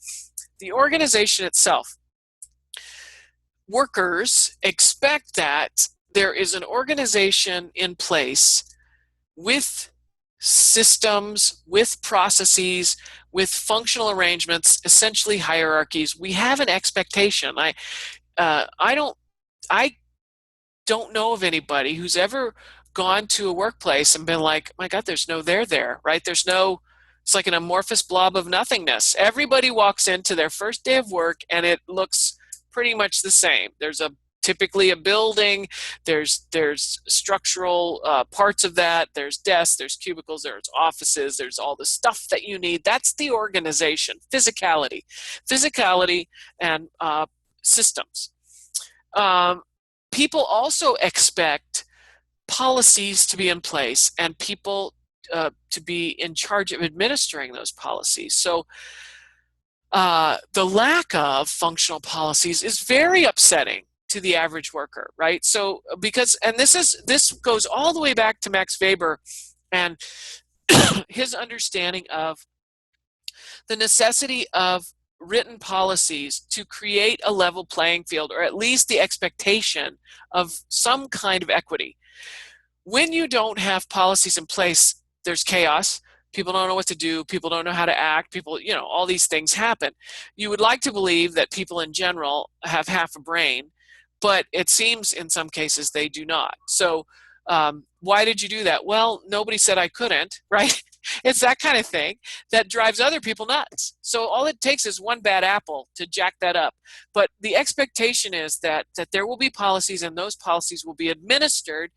the organization itself, workers expect that there is an organization in place with systems, with processes, with functional arrangements, essentially hierarchies. We have an expectation. I don't know of anybody who's ever gone to a workplace and been like, my God, there's no there, right? It's like an amorphous blob of nothingness. Everybody walks into their first day of work and it looks pretty much the same. There's typically a building, there's structural parts of that, there's desks, there's cubicles, there's offices, there's all the stuff that you need. That's the organization, physicality and systems. People also expect policies to be in place and people to be in charge of administering those policies. So the lack of functional policies is very upsetting to the average worker, right? So this goes all the way back to Max Weber and his understanding of the necessity of written policies to create a level playing field, or at least the expectation of some kind of equity. When you don't have policies in place, there's chaos. People don't know what to do. People don't know how to act. People, all these things happen. You would like to believe that people in general have half a brain, but it seems in some cases they do not. So why did you do that? Well, nobody said I couldn't, right? It's that kind of thing that drives other people nuts. So all it takes is one bad apple to jack that up. But the expectation is that there will be policies, and those policies will be administered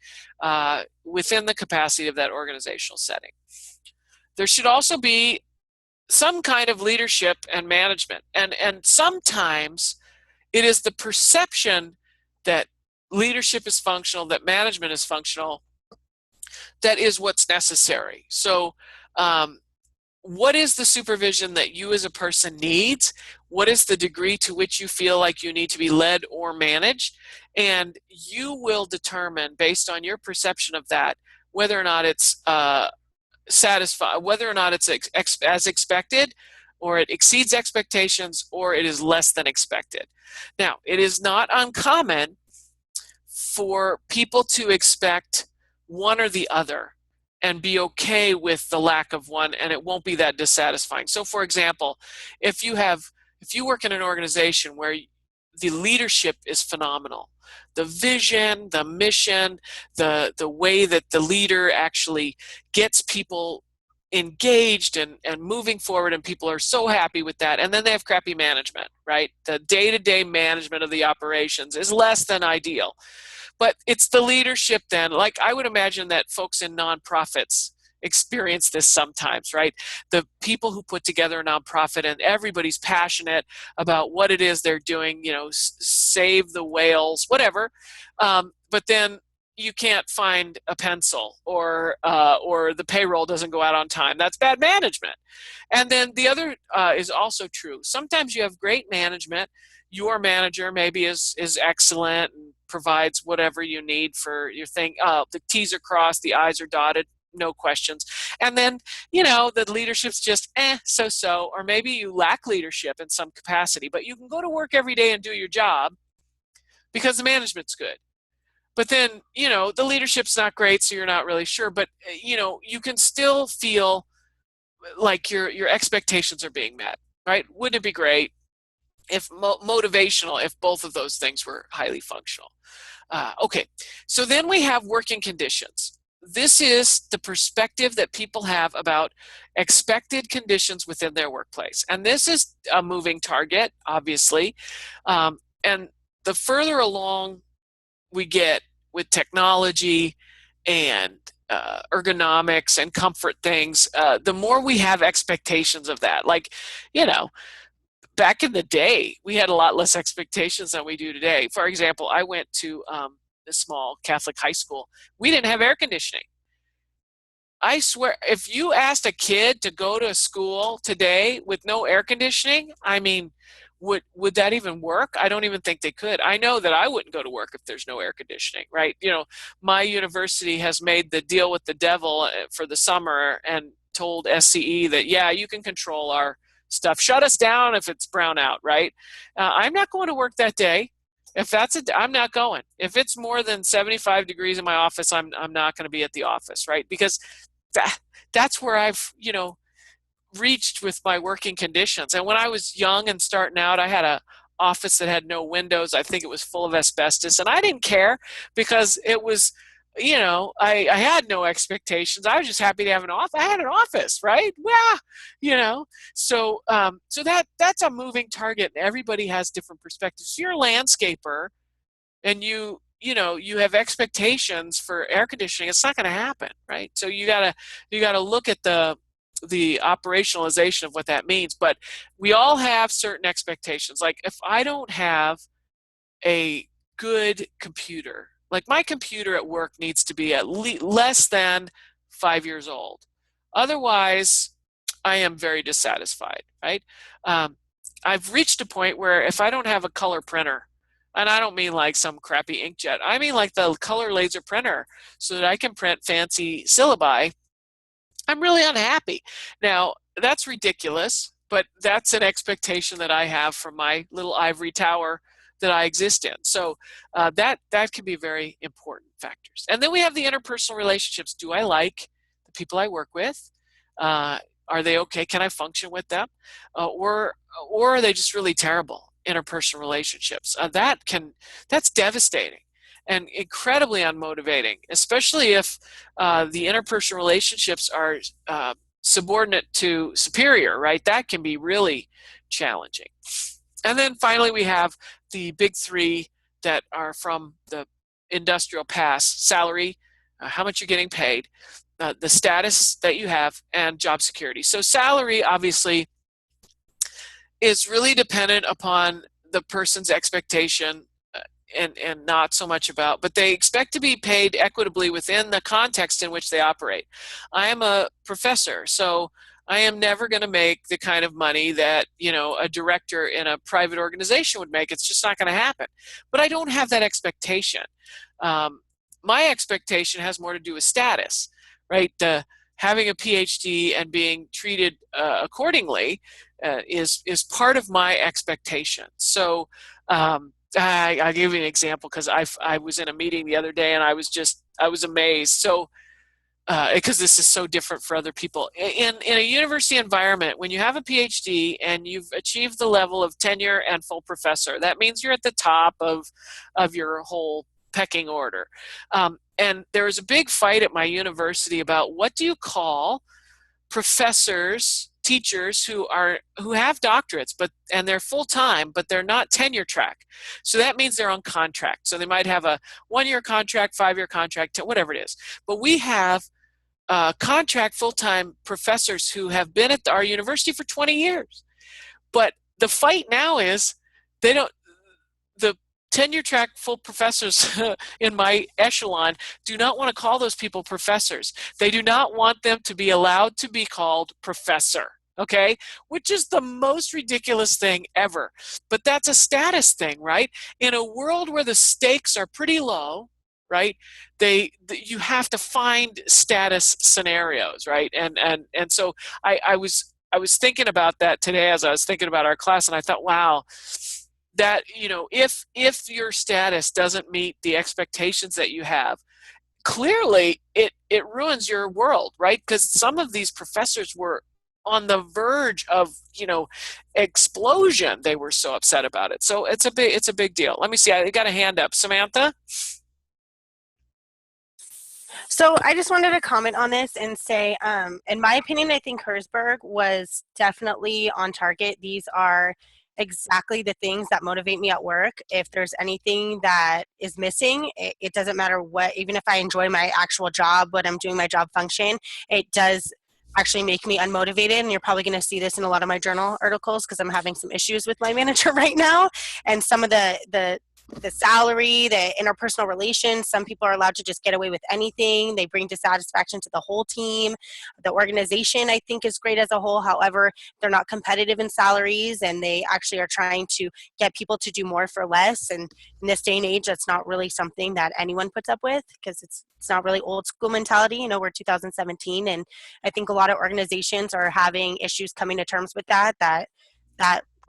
within the capacity of that organizational setting. There should also be some kind of leadership and management. And sometimes it is the perception that leadership is functional, that management is functional, that is what's necessary. So what is the supervision that you as a person needs? What is the degree to which you feel like you need to be led or managed? And you will determine, based on your perception of that, whether or not it's whether or not it's as expected, or it exceeds expectations, or it is less than expected. Now, it is not uncommon for people to expect one or the other and be okay with the lack of one, and it won't be that dissatisfying. So for example, if you work in an organization where the leadership is phenomenal, the vision, the mission, the way that the leader actually gets people engaged and moving forward, and people are so happy with that, and then they have crappy management, right? The day-to-day management of the operations is less than ideal. But it's the leadership then, like I would imagine that folks in nonprofits experience this sometimes, right? The people who put together a nonprofit and everybody's passionate about what it is they're doing, you know, save the whales, whatever. But then you can't find a pencil, or the payroll doesn't go out on time. That's bad management. And then the other is also true. Sometimes you have great management. Your manager maybe is excellent and provides whatever you need for your thing. The T's are crossed, the I's are dotted, no questions. And then, you know, the leadership's just so-so, or maybe you lack leadership in some capacity, but you can go to work every day and do your job because the management's good. But then, you know, the leadership's not great, so you're not really sure, but, you know, you can still feel like your expectations are being met, right? Wouldn't it be great if motivational if both of those things were highly functional? Okay, so then we have working conditions. This is the perspective that people have about expected conditions within their workplace. And this is a moving target, obviously. And the further along we get with technology and ergonomics and comfort things, the more we have expectations of that. Like, you know, back in the day, we had a lot less expectations than we do today. For example, I went to a small Catholic high school. We didn't have air conditioning. I swear, if you asked a kid to go to school today with no air conditioning, I mean, would that even work? I don't even think they could. I know that I wouldn't go to work if there's no air conditioning, right? You know, my university has made the deal with the devil for the summer and told SCE that, yeah, you can control our stuff. Shut us down if it's brown out, right? I'm not going to work that day. If I'm not going. If it's more than 75 degrees in my office, I'm not going to be at the office, right? Because that's where I've, you know, reached with my working conditions. And when I was young and starting out, I had a office that had no windows. I think it was full of asbestos, and I didn't care because it was, you know, I had no expectations. I was just happy to have an office. I had an office, right? Yeah, you know. So that's a moving target, and everybody has different perspectives. If you're a landscaper and you know you have expectations for air conditioning, it's not going to happen, right? So you gotta look at the operationalization of what that means. But we all have certain expectations. Like if I don't have a good computer, like my computer at work needs to be at less than 5 years old. Otherwise, I am very dissatisfied, right? I've reached a point where if I don't have a color printer, and I don't mean like some crappy inkjet, I mean like the color laser printer so that I can print fancy syllabi, I'm really unhappy. Now, that's ridiculous, but that's an expectation that I have from my little ivory tower that I exist in. So that can be very important factors. And then we have the interpersonal relationships. Do I like the people I work with? Are they okay? Can I function with them? Or are they just really terrible interpersonal relationships? That's devastating and incredibly unmotivating, especially if the interpersonal relationships are subordinate to superior, right? That can be really challenging. And then finally, we have the big three that are from the industrial past: salary, how much you're getting paid, the status that you have, and job security. So salary, obviously, is really dependent upon the person's expectation and not so much about, but they expect to be paid equitably within the context in which they operate. I am a professor, so I am never going to make the kind of money that, you know, a director in a private organization would make. It's just not going to happen. But I don't have that expectation. my expectation has more to do with status, right? Having a PhD and being treated accordingly is part of my expectation. So I'll give you an example, because I was in a meeting the other day and I was amazed. So because this is so different for other people. In a university environment, when you have a PhD and you've achieved the level of tenure and full professor, that means you're at the top of your whole pecking order. And there was a big fight at my university about what do you call professors, teachers who have doctorates, and they're full-time, but they're not tenure track. So that means they're on contract. So they might have a 1-year contract, 5-year contract, whatever it is. But we have contract full-time professors who have been at our university for 20 years. But the fight now is the tenure track full professors in my echelon do not want to call those people professors. They do not want them to be allowed to be called professor, okay? Which is the most ridiculous thing ever. But that's a status thing, right? In a world where the stakes are pretty low, right? You have to find status scenarios, right? And so I was thinking about that today as I was thinking about our class, and I thought, wow, that, if your status doesn't meet the expectations that you have, clearly it ruins your world, right? Because some of these professors were on the verge of, explosion. They were so upset about it. So it's a big deal. Let me see. I got a hand up. Samantha? So I just wanted to comment on this and say, in my opinion, I think Herzberg was definitely on target. These are exactly the things that motivate me at work. If there's anything that is missing, it doesn't matter what, even if I enjoy my actual job, what I'm doing, my job function, it does actually make me unmotivated. And you're probably going to see this in a lot of my journal articles, because I'm having some issues with my manager right now. And some of the salary, the interpersonal relations, some people are allowed to just get away with anything. They bring dissatisfaction to the whole team. The organization, I think, is great as a whole. However, they're not competitive in salaries, and they actually are trying to get people to do more for less. And in this day and age, that's not really something that anyone puts up with, because it's not really old school mentality. We're 2017, and I think a lot of organizations are having issues coming to terms with that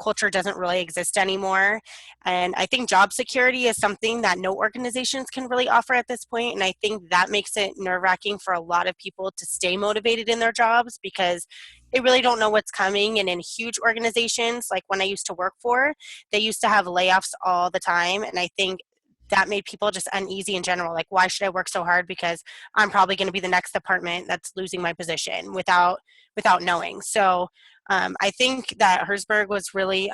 culture doesn't really exist anymore. And I think job security is something that no organizations can really offer at this point. And I think that makes it nerve-wracking for a lot of people to stay motivated in their jobs, because they really don't know what's coming. And in huge organizations, like when I used to work for, they used to have layoffs all the time. And I think that made people just uneasy in general. Like, why should I work so hard? Because I'm probably going to be the next department that's losing my position without knowing. So I think that Herzberg was really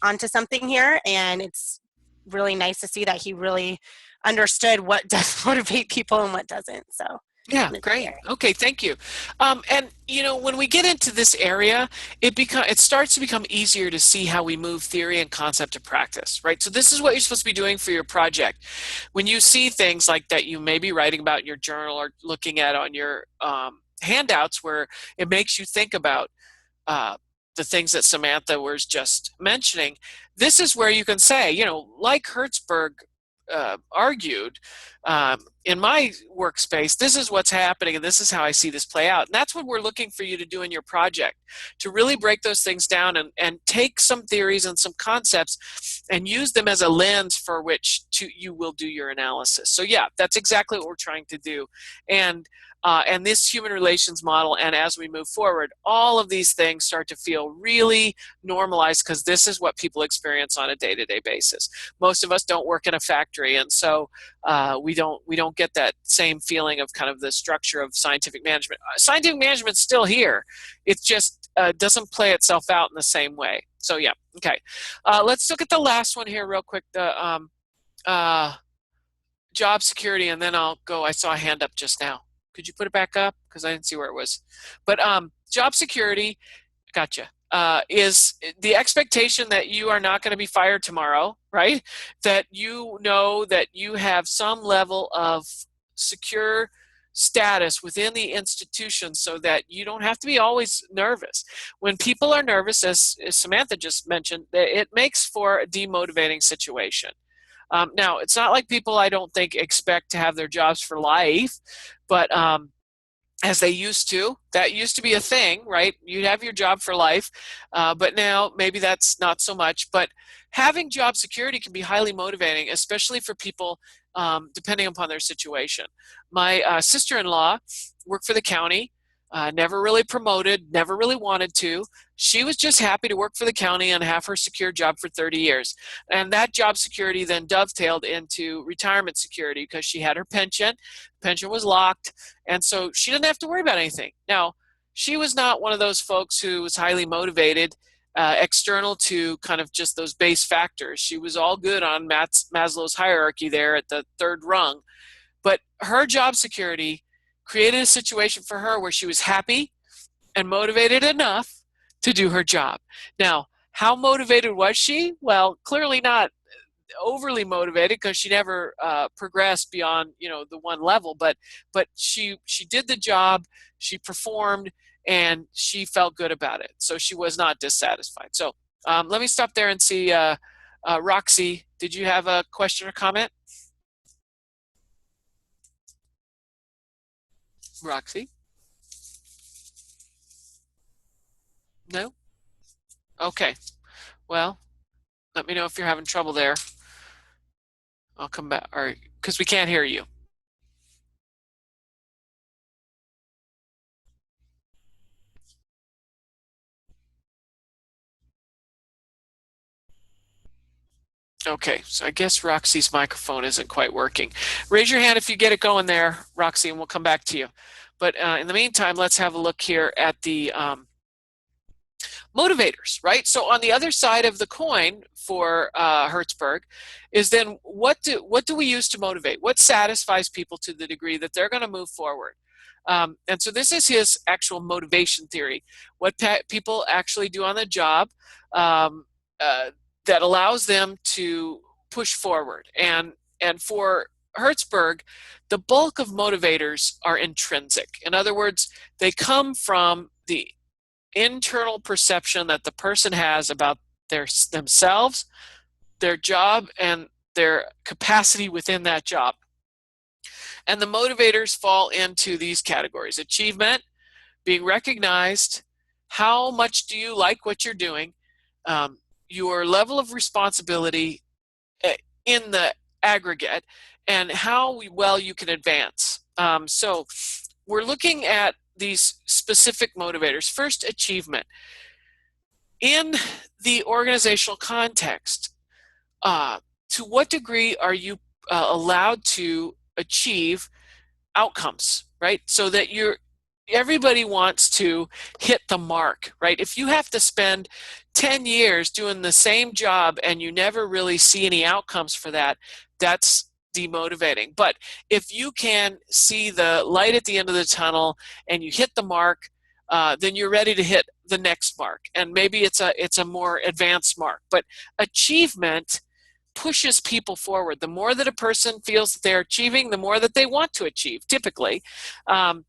onto something here, and it's really nice to see that he really understood what does motivate people and what doesn't. So yeah, great. Okay, thank you. And when we get into this area, it starts to become easier to see how we move theory and concept to practice, right? So this is what you're supposed to be doing for your project. When you see things like that you may be writing about in your journal or looking at on your handouts, where it makes you think about the things that Samantha was just mentioning, this is where you can say, like Herzberg argued, in my workspace, this is what's happening and this is how I see this play out. And that's what we're looking for you to do in your project, to really break those things down and take some theories and some concepts and use them as a lens for which you will do your analysis. So yeah, that's exactly what we're trying to do. And this human relations model, and as we move forward, all of these things start to feel really normalized, because this is what people experience on a day-to-day basis. Most of us don't work in a factory, and so we don't get that same feeling of kind of the structure of scientific management. Scientific management's still here. It just doesn't play itself out in the same way. So yeah, okay. Let's look at the last one here real quick, the job security, and then I'll go. I saw a hand up just now. Could you put it back up? Because I didn't see where it was. But job security, gotcha, is the expectation that you are not going to be fired tomorrow, right? That you know that you have some level of secure status within the institution, so that you don't have to be always nervous. When people are nervous, as Samantha just mentioned, it makes for a demotivating situation. Now, it's not like people, I don't think, expect to have their jobs for life, but as they used to. That used to be a thing, right? You'd have your job for life, but now maybe that's not so much. But having job security can be highly motivating, especially for people depending upon their situation. My sister-in-law worked for the county, never really promoted, never really wanted to. She was just happy to work for the county and have her secure job for 30 years. And that job security then dovetailed into retirement security because she had her pension. Pension was locked, and so she didn't have to worry about anything. Now, she was not one of those folks who was highly motivated, external to kind of just those base factors. She was all good on Maslow's hierarchy there at the third rung. But her job security created a situation for her where she was happy and motivated enough to do her job. Now, how motivated was she? Well, clearly not overly motivated because she never progressed beyond the one level, but she did the job, she performed, and she felt good about it, so she was not dissatisfied. So let me stop there and see. Roxy, did you have a question or comment? Roxy? No? Okay, well, let me know if you're having trouble there. I'll come back, or because we can't hear you. Okay, so I guess Roxy's microphone isn't quite working. Raise your hand if you get it going there, Roxy, and we'll come back to you. But in the meantime, let's have a look here at the motivators, right? So on the other side of the coin for Hertzberg is then what do we use to motivate? What satisfies people to the degree that they're going to move forward? And so this is his actual motivation theory. What people actually do on the job that allows them to push forward. And for Hertzberg, the bulk of motivators are intrinsic. In other words, they come from the internal perception that the person has about themselves, their job, and their capacity within that job. And the motivators fall into these categories: achievement, being recognized, how much do you like what you're doing, your level of responsibility in the aggregate, and how well you can advance. So we're looking at these specific motivators. First, achievement. In the organizational context, to what degree are you allowed to achieve outcomes, right? So that everybody wants to hit the mark, right? If you have to spend 10 years doing the same job and you never really see any outcomes for that, that's demotivating. But if you can see the light at the end of the tunnel and you hit the mark, then you're ready to hit the next mark. And maybe it's a more advanced mark. But achievement pushes people forward. The more that a person feels that they're achieving, the more that they want to achieve, typically. And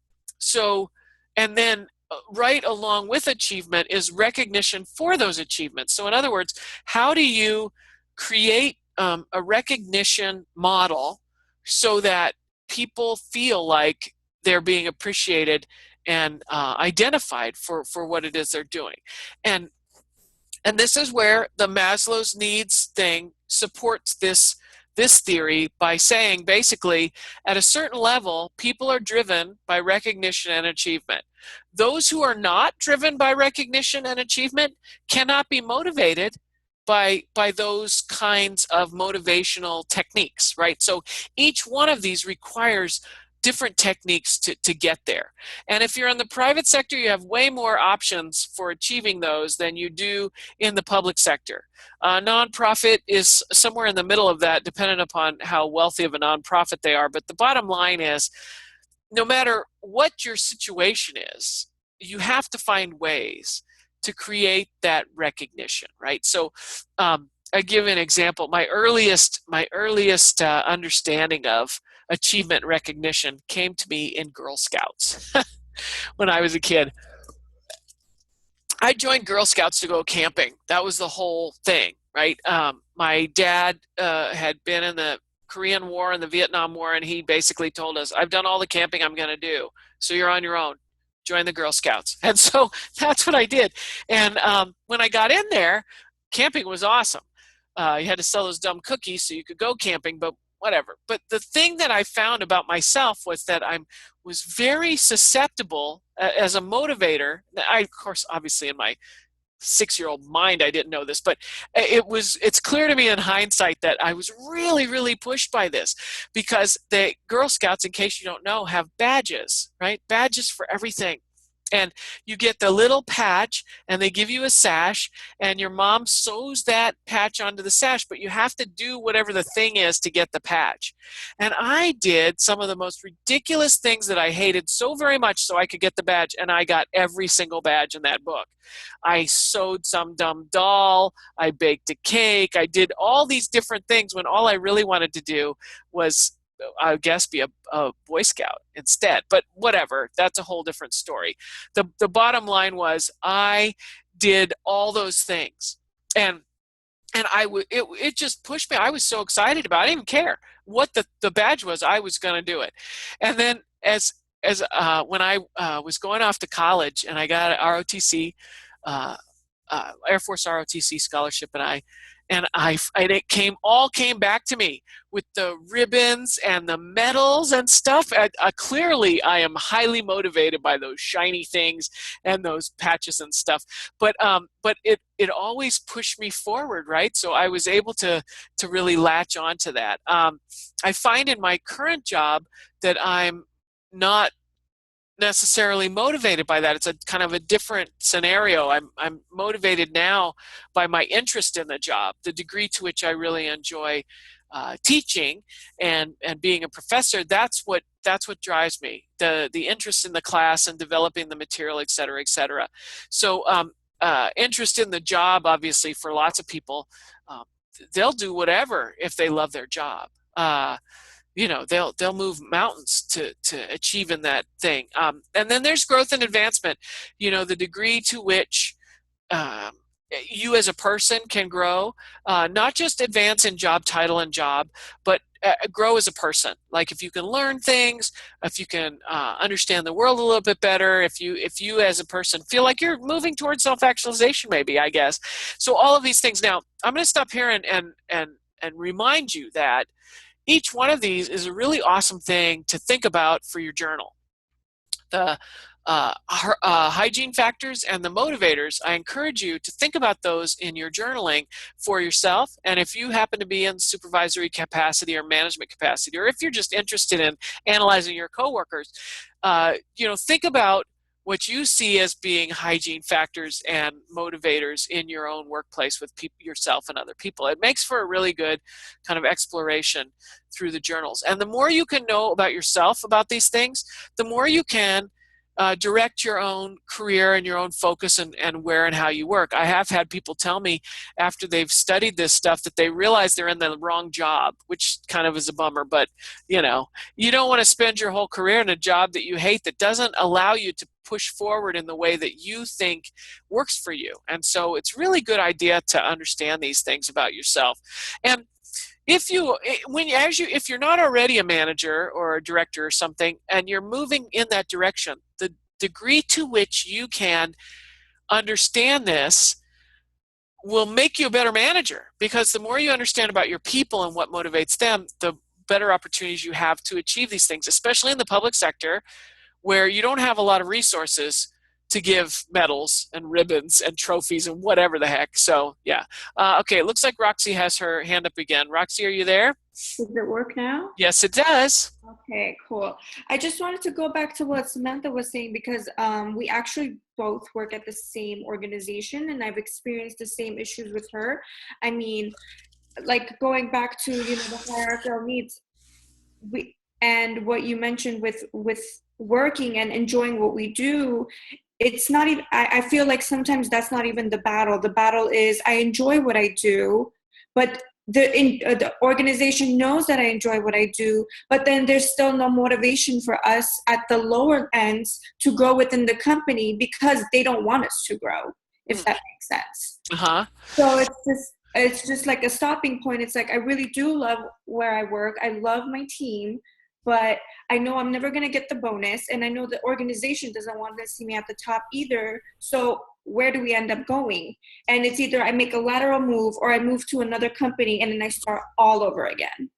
then right along with achievement is recognition for those achievements. So in other words, how do you create a recognition model so that people feel like they're being appreciated and identified for what it is they're doing? And this is where the Maslow's needs thing supports this theory by saying, basically, at a certain level, people are driven by recognition and achievement. Those who are not driven by recognition and achievement cannot be motivated by those kinds of motivational techniques, right? So each one of these requires different techniques to get there. And if you're in the private sector, you have way more options for achieving those than you do in the public sector. Nonprofit is somewhere in the middle of that, depending upon how wealthy of a nonprofit they are. But the bottom line is, no matter what your situation is, you have to find ways to create that recognition, right? So I give an example. My earliest understanding of achievement recognition came to me in Girl Scouts when I was a kid. I joined Girl Scouts to go camping. That was the whole thing, right? my dad had been in the Korean War and the Vietnam War, and he basically told us, I've done all the camping I'm going to do, so you're on your own. Join the Girl Scouts. And so that's what I did. And when I got in there, camping was awesome. You had to sell those dumb cookies so you could go camping, but whatever. But the thing that I found about myself was that I was very susceptible as a motivator. Of course, obviously in my 6-year-old mind, I didn't know this, but it's clear to me in hindsight that I was really, really pushed by this, because the Girl Scouts, in case you don't know, have badges, right? Badges for everything. And you get the little patch, and they give you a sash, and your mom sews that patch onto the sash, but you have to do whatever the thing is to get the patch. And I did some of the most ridiculous things that I hated so very much so I could get the badge, and I got every single badge in that book. I sewed some dumb doll, I baked a cake, I did all these different things when all I really wanted to do was, I guess, be a Boy Scout instead. But whatever, that's a whole different story. The bottom line was I did all those things, and it just pushed me. I was so excited about it. I didn't even care what the badge was. I was going to do it. And then as when I was going off to college, and I got an ROTC, Air Force ROTC scholarship, and it all came back to me with the ribbons and the medals and stuff. Clearly, I am highly motivated by those shiny things and those patches and stuff. But it always pushed me forward, right? So I was able to really latch onto that. I find in my current job that I'm not necessarily motivated by that. It's a kind of a different scenario. I'm motivated now by my interest in the job, the degree to which I really enjoy teaching and being a professor. That's what drives me. The interest in the class and developing the material, et cetera, et cetera. So interest in the job, obviously, for lots of people, they'll do whatever if they love their job. They'll move mountains to achieve in that thing. And then there's growth and advancement. The degree to which you as a person can grow, not just advance in job title and job, but grow as a person. Like if you can learn things, if you can understand the world a little bit better, if you as a person feel like you're moving towards self-actualization, maybe, I guess. So all of these things. Now, I'm going to stop here and remind you that each one of these is a really awesome thing to think about for your journal. The hygiene factors and the motivators, I encourage you to think about those in your journaling for yourself. And if you happen to be in supervisory capacity or management capacity, or if you're just interested in analyzing your coworkers, think about what you see as being hygiene factors and motivators in your own workplace with yourself and other people. It makes for a really good kind of exploration through the journals. And the more you can know about yourself about these things, the more you can direct your own career and your own focus and where and how you work. I have had people tell me after they've studied this stuff that they realize they're in the wrong job, which kind of is a bummer. But, you don't want to spend your whole career in a job that you hate that doesn't allow you to push forward in the way that you think works for you. And so it's really good idea to understand these things about yourself. And if you're not already a manager or a director or something, and you're moving in that direction, the degree to which you can understand this will make you a better manager, because the more you understand about your people and what motivates them, the better opportunities you have to achieve these things, especially in the public sector, where you don't have a lot of resources to give medals and ribbons and trophies and whatever the heck. So, yeah. Okay, it looks like Roxy has her hand up again. Roxy, are you there? Does it work now? Yes, it does. Okay, cool. I just wanted to go back to what Samantha was saying, because we actually both work at the same organization, and I've experienced the same issues with her. I mean, like going back to, the hierarchical needs, and what you mentioned with working and enjoying what we do, it's not even, I feel like sometimes that's not even the battle. The battle is I enjoy what I do, but the organization knows that I enjoy what I do, but then there's still no motivation for us at the lower ends to grow within the company because they don't want us to grow, if that makes sense. Uh-huh. So it's just, it's just like a stopping point. It's like I really do love where I work. I love my team, but I know I'm never going to get the bonus, and I know the organization doesn't want to see me at the top either. So where do we end up going? And it's either I make a lateral move or I move to another company and then I start all over again.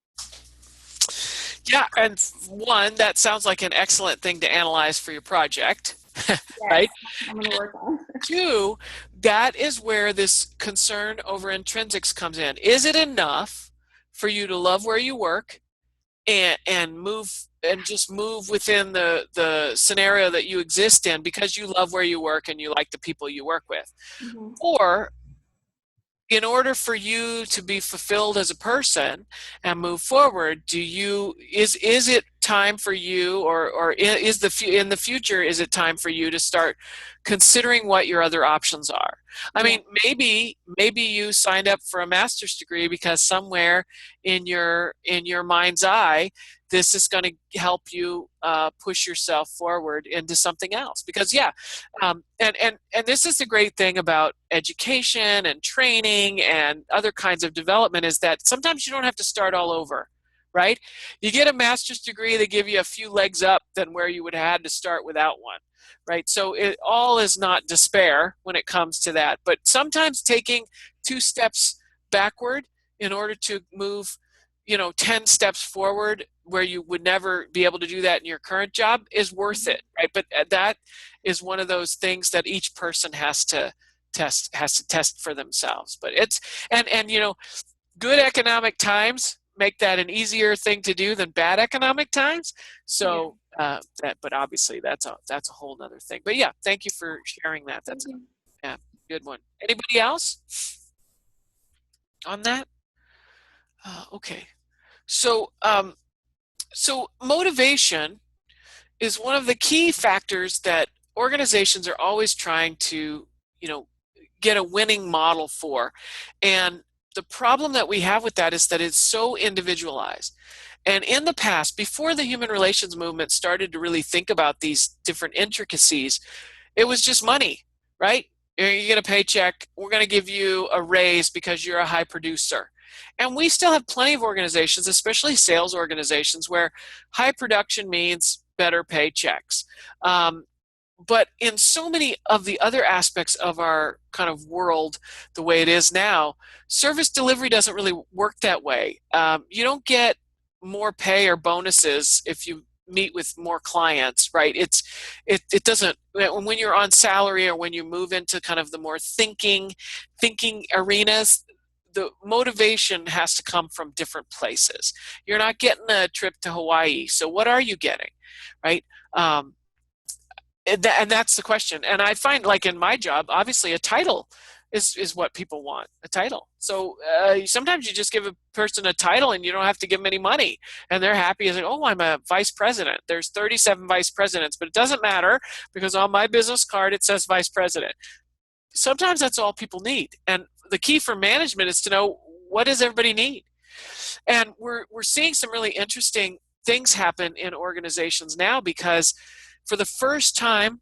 Yeah, and one, that sounds like an excellent thing to analyze for your project, Yes, right? I'm going to work on. Two, that is where this concern over intrinsics comes in. Is it enough for you to love where you work and move and just move within the scenario that you exist in because you love where you work and you like the people you work with? Mm-hmm. Or in order for you to be fulfilled as a person and move forward, is it time for you, or is in the future, is it time for you to start considering what your other options are? I mean, maybe you signed up for a master's degree because somewhere in your mind's eye, this is going to help you push yourself forward into something else. Because and this is the great thing about education and training and other kinds of development, is that sometimes you don't have to start all over, right? You get a master's degree, they give you a few legs up than where you would have had to start without one, right? So it all is not despair when it comes to that, but sometimes taking 2 steps backward in order to move 10 steps forward where you would never be able to do that in your current job is worth it, right? But that is one of those things that each person has to test for themselves. But it's and good economic times make that an easier thing to do than bad economic times. So but obviously that's a whole nother thing. But yeah, thank you for sharing that. That's a good one. Anybody else on that? Okay. So motivation is one of the key factors that organizations are always trying to, get a winning model for. And the problem that we have with that is that it's so individualized. And in the past, before the human relations movement started to really think about these different intricacies, it was just money, right? You get a paycheck, we're going to give you a raise because you're a high producer. And we still have plenty of organizations, especially sales organizations, where high production means better paychecks. But in so many of the other aspects of our kind of world, the way it is now, service delivery doesn't really work that way. You don't get more pay or bonuses if you meet with more clients, right? It doesn't, when you're on salary or when you move into kind of the more thinking arenas, the motivation has to come from different places. You're not getting a trip to Hawaii, so what are you getting, right? And that's the question. And I find, like in my job, obviously a title is what people want, a title. So sometimes you just give a person a title and you don't have to give them any money, and they're happy as like, oh, I'm a vice president. There's 37 vice presidents, but it doesn't matter because on my business card it says vice president. Sometimes that's all people need. And the key for management is to know, what does everybody need? And we're seeing some really interesting things happen in organizations now, because for the first time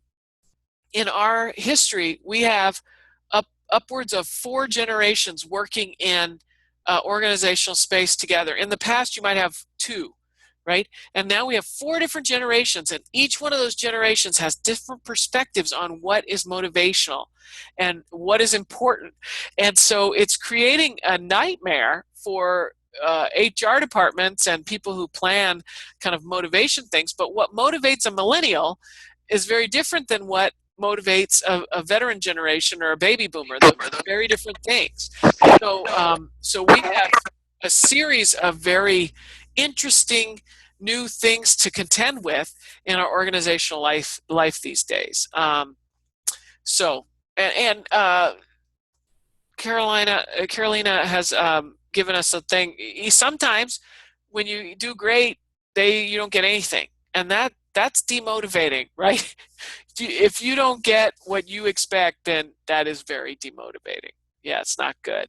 in our history, we have upwards of 4 generations working in organizational space together. In the past, you might have 2, right? And now we have 4 different generations, and each one of those generations has different perspectives on what is motivational and what is important. And so it's creating a nightmare for HR departments and people who plan kind of motivation things. But what motivates a millennial is very different than what motivates a veteran generation or a baby boomer. They're very different things. So we have a series of very interesting new things to contend with in our organizational life these days. Carolina has given us a thing. Sometimes when you do great, you don't get anything, and that's demotivating, right? If you don't get what you expect, then that is very demotivating. Yeah, it's not good.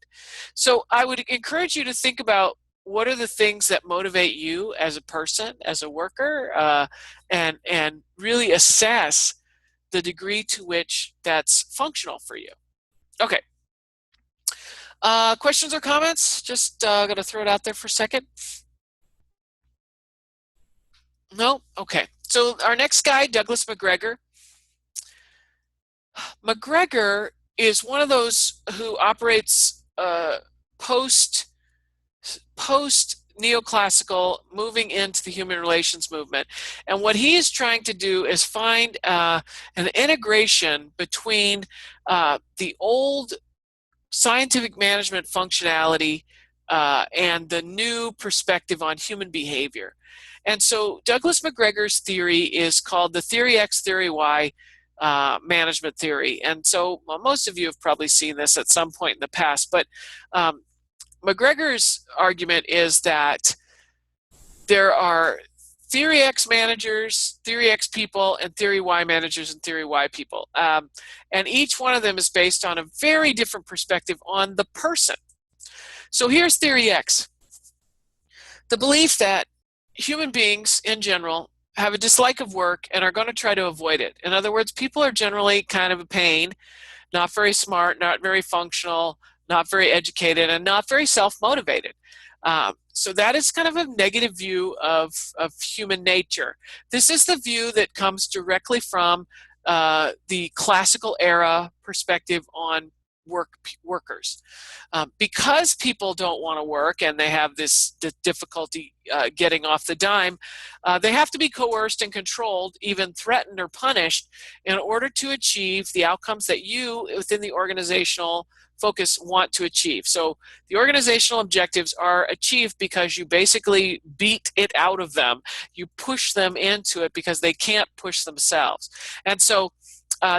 So I would encourage you to think about, what are the things that motivate you as a person, as a worker, and really assess the degree to which that's functional for you. Okay. Questions or comments? Just going to throw it out there for a second. No? Okay. So our next guy, Douglas McGregor. McGregor is one of those who operates post neoclassical, moving into the human relations movement. And what he is trying to do is find an integration between the old scientific management functionality and the new perspective on human behavior. And so Douglas McGregor's theory is called the Theory X, Theory Y management theory. And so most of you have probably seen this at some point in the past, but McGregor's argument is that there are Theory X managers, Theory X people, and Theory Y managers and Theory Y people. And each one of them is based on a very different perspective on the person. So here's Theory X. The belief that human beings in general have a dislike of work and are going to try to avoid it. In other words, people are generally kind of a pain, not very smart, not very functional, not very educated, and not very self-motivated. So that is kind of a negative view of human nature. This is the view that comes directly from the classical era perspective on workers. Because people don't want to work and they have this difficulty getting off the dime, they have to be coerced and controlled, even threatened or punished, in order to achieve the outcomes that you within the organizational focus want to achieve. So the organizational objectives are achieved because you basically beat it out of them. You push them into it because they can't push themselves. And so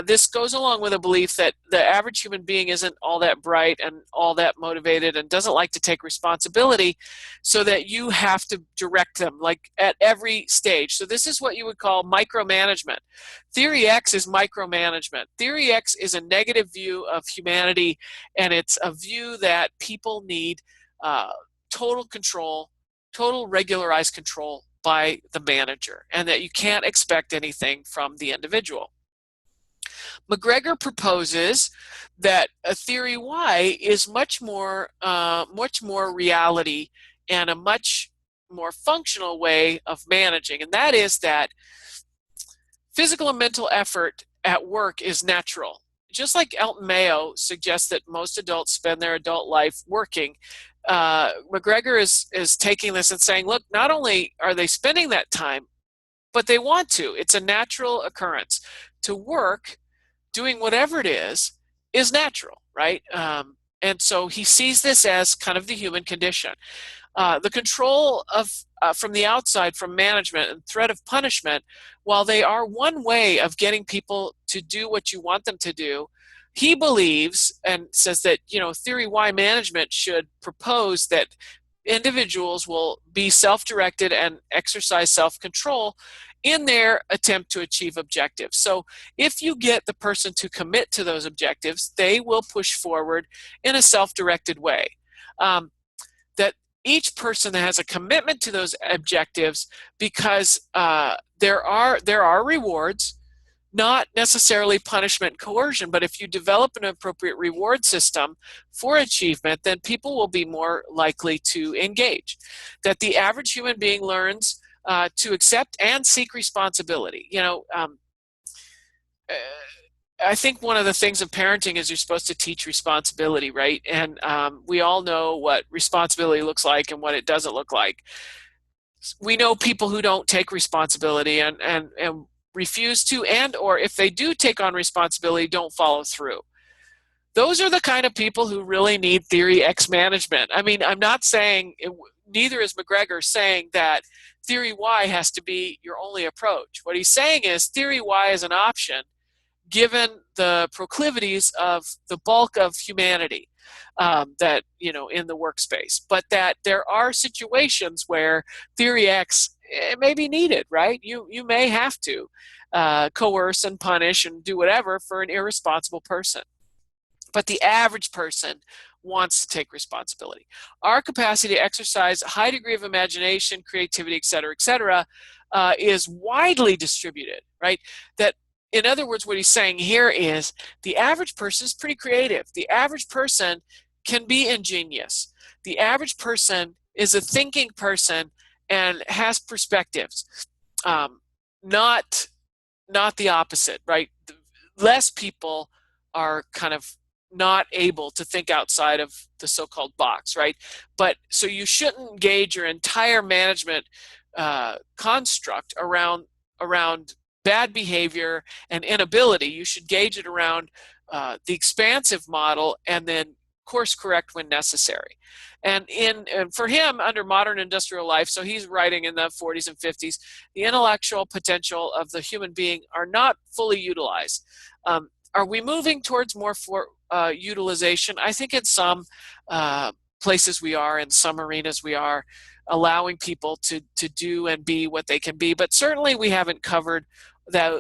this goes along with a belief that the average human being isn't all that bright and all that motivated and doesn't like to take responsibility, so that you have to direct them like at every stage. So this is what you would call micromanagement. Theory X is micromanagement. Theory X is a negative view of humanity, and it's a view that people need total control, total regularized control by the manager, and that you can't expect anything from the individual. McGregor proposes that a Theory Y is much more reality and a much more functional way of managing, and that is that physical and mental effort at work is natural. Just like Elton Mayo suggests that most adults spend their adult life working, McGregor is taking this and saying, look, not only are they spending that time, but they want to. It's a natural occurrence. To work, doing whatever it is natural, right? And so he sees this as kind of the human condition. The control of from the outside, from management, and threat of punishment, while they are one way of getting people to do what you want them to do, he believes and says that, Theory Y management should propose that individuals will be self-directed and exercise self-control in their attempt to achieve objectives. So if you get the person to commit to those objectives, they will push forward in a self-directed way. That each person has a commitment to those objectives because there are rewards, not necessarily punishment and coercion, but if you develop an appropriate reward system for achievement, then people will be more likely to engage. That the average human being learns to accept and seek responsibility. I think one of the things of parenting is you're supposed to teach responsibility, right? And we all know what responsibility looks like and what it doesn't look like. We know people who don't take responsibility and refuse to, and or if they do take on responsibility, don't follow through. Those are the kind of people who really need Theory X management. I mean, I'm not saying, neither is McGregor saying that Theory Y has to be your only approach. What he's saying is Theory Y is an option given the proclivities of the bulk of humanity that, in the workspace, but that there are situations where Theory X may be needed, right? You may have to coerce and punish and do whatever for an irresponsible person. But the average person wants to take responsibility. Our capacity to exercise a high degree of imagination, creativity, et cetera, is widely distributed, right? That, in other words, what he's saying here is the average person is pretty creative. The average person can be ingenious. The average person is a thinking person and has perspectives. Not the opposite, right? Less people are kind of not able to think outside of the so-called box, right? But so you shouldn't gauge your entire management construct around bad behavior and inability. You should gauge it around the expansive model and then course correct when necessary. And for him, under modern industrial life, so he's writing in the 40s and 50s, the intellectual potential of the human being are not fully utilized. Are we moving towards more utilization? I think in some places we are, in some arenas we are, allowing people to do and be what they can be. But certainly we haven't covered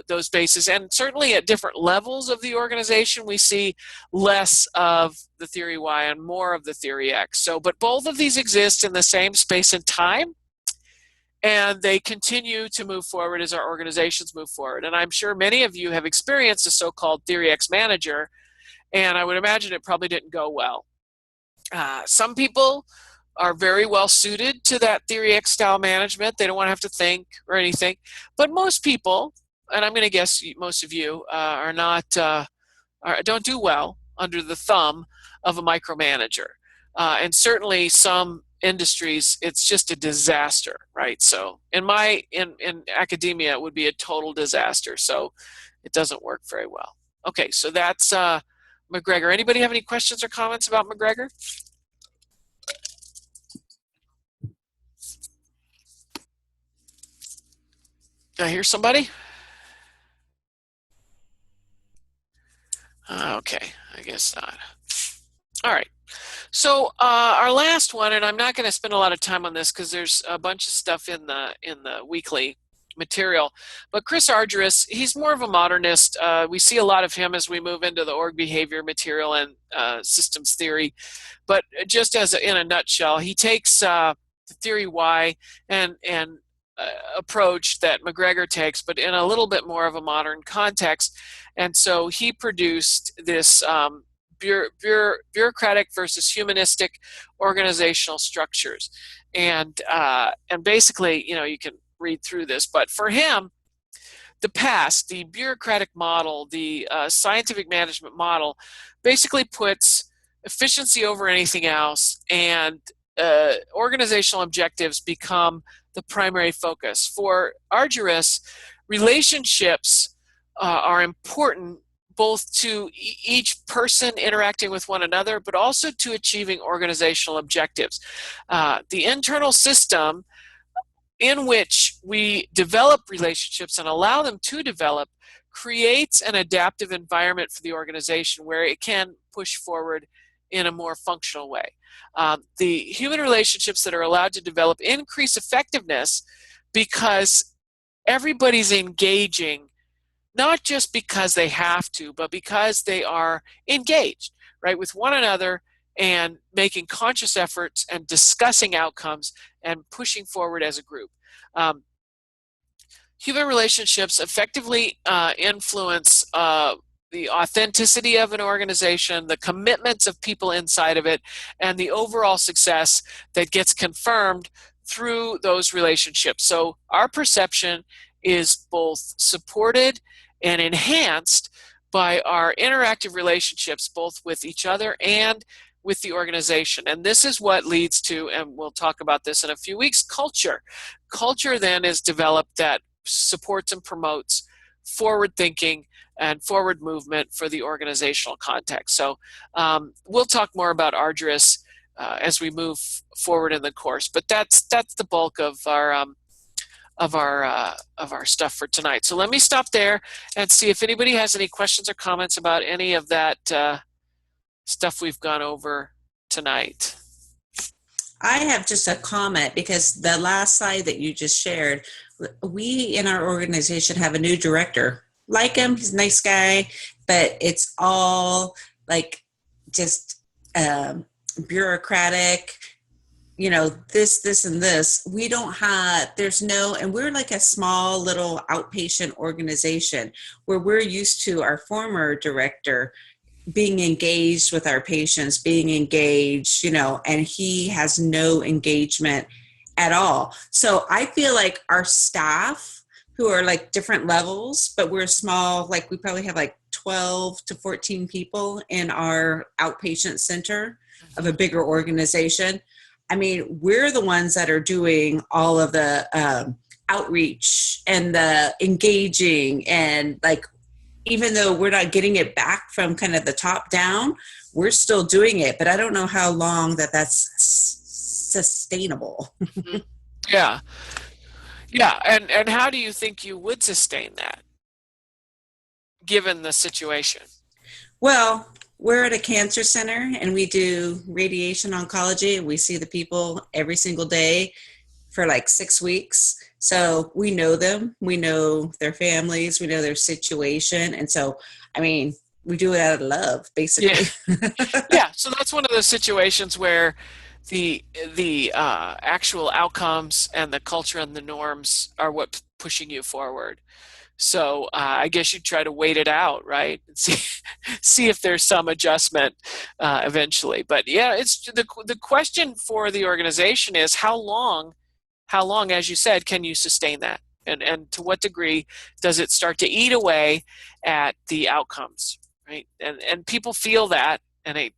those bases. And certainly at different levels of the organization, we see less of the theory Y and more of the theory X. So, but both of these exist in the same space and time, and they continue to move forward as our organizations move forward. And I'm sure many of you have experienced a so-called theory X manager, and I would imagine it probably didn't go well. Some people are very well suited to that theory X style management. They don't want to have to think or anything. But most people, and I'm going to guess most of you, don't do well under the thumb of a micromanager. And certainly some industries, it's just a disaster, right? So in academia, it would be a total disaster. So it doesn't work very well. Okay, so that's McGregor. Anybody have any questions or comments about McGregor? Did I hear somebody? Okay, I guess not. All right. So our last one, and I'm not going to spend a lot of time on this because there's a bunch of stuff in the weekly material, but Chris Argyris, he's more of a modernist. We see a lot of him as we move into the org behavior material and systems theory. But just in a nutshell, he takes the theory Y and approach that McGregor takes, but in a little bit more of a modern context. And so he produced this bureaucratic versus humanistic organizational structures. And basically, you can read through this, but for him, the bureaucratic model, the scientific management model, basically puts efficiency over anything else, and organizational objectives become the primary focus. For Argyris, relationships are important both to each person interacting with one another, but also to achieving organizational objectives. The internal system in which we develop relationships and allow them to develop creates an adaptive environment for the organization where it can push forward in a more functional way. The human relationships that are allowed to develop increase effectiveness because everybody's engaging, not just because they have to, but because they are engaged, right, with one another and making conscious efforts and discussing outcomes and pushing forward as a group. Human relationships effectively influence the authenticity of an organization, the commitments of people inside of it, and the overall success that gets confirmed through those relationships. So our perception is both supported and enhanced by our interactive relationships, both with each other and with the organization. And this is what leads to, and we'll talk about this in a few weeks, culture. Culture then is developed that supports and promotes forward thinking and forward movement for the organizational context. So we'll talk more about Argyris as we move forward in the course, but that's the bulk of our stuff for tonight. So let me stop there and see if anybody has any questions or comments about any of that stuff we've gone over tonight. I have just a comment because the last slide that you just shared, we in our organization have a new director. Like him, he's a nice guy, but it's all like just bureaucratic, this and this. We don't have, and we're like a small little outpatient organization where we're used to our former director being engaged with our patients, being engaged, and he has no engagement at all. So I feel like our staff, who are like different levels, but we're small, like we probably have like 12 to 14 people in our outpatient center of a bigger organization. I mean, we're the ones that are doing all of the outreach and the engaging, and like, even though we're not getting it back from kind of the top down, we're still doing it. But I don't know how long that's sustainable. Yeah. Yeah. And how do you think you would sustain that given the situation? Well, we're at a cancer center and we do radiation oncology. We see the people every single day for like 6 weeks. So we know them, we know their families, we know their situation. And so, I mean, we do it out of love, basically. Yeah. Yeah. So that's one of those situations where the actual outcomes and the culture and the norms are what's pushing you forward. So I guess you try to wait it out, right? And see if there's some adjustment eventually. But yeah, it's the question for the organization is how long, as you said, can you sustain that? And to what degree does it start to eat away at the outcomes, right? And people feel that, and it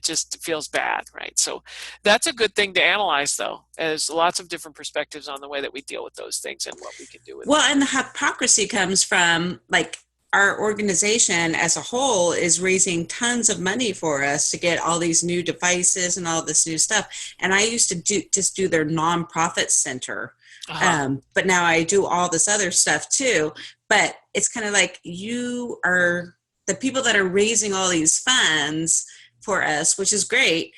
just feels bad, right? So that's a good thing to analyze, though. There's lots of different perspectives on the way that we deal with those things and what we can do with them. Well, and the hypocrisy comes from like our organization as a whole is raising tons of money for us to get all these new devices and all this new stuff. And I used to just do their nonprofit center. But now I do all this other stuff too. But it's kind of like you are the people that are raising all these funds for us, which is great,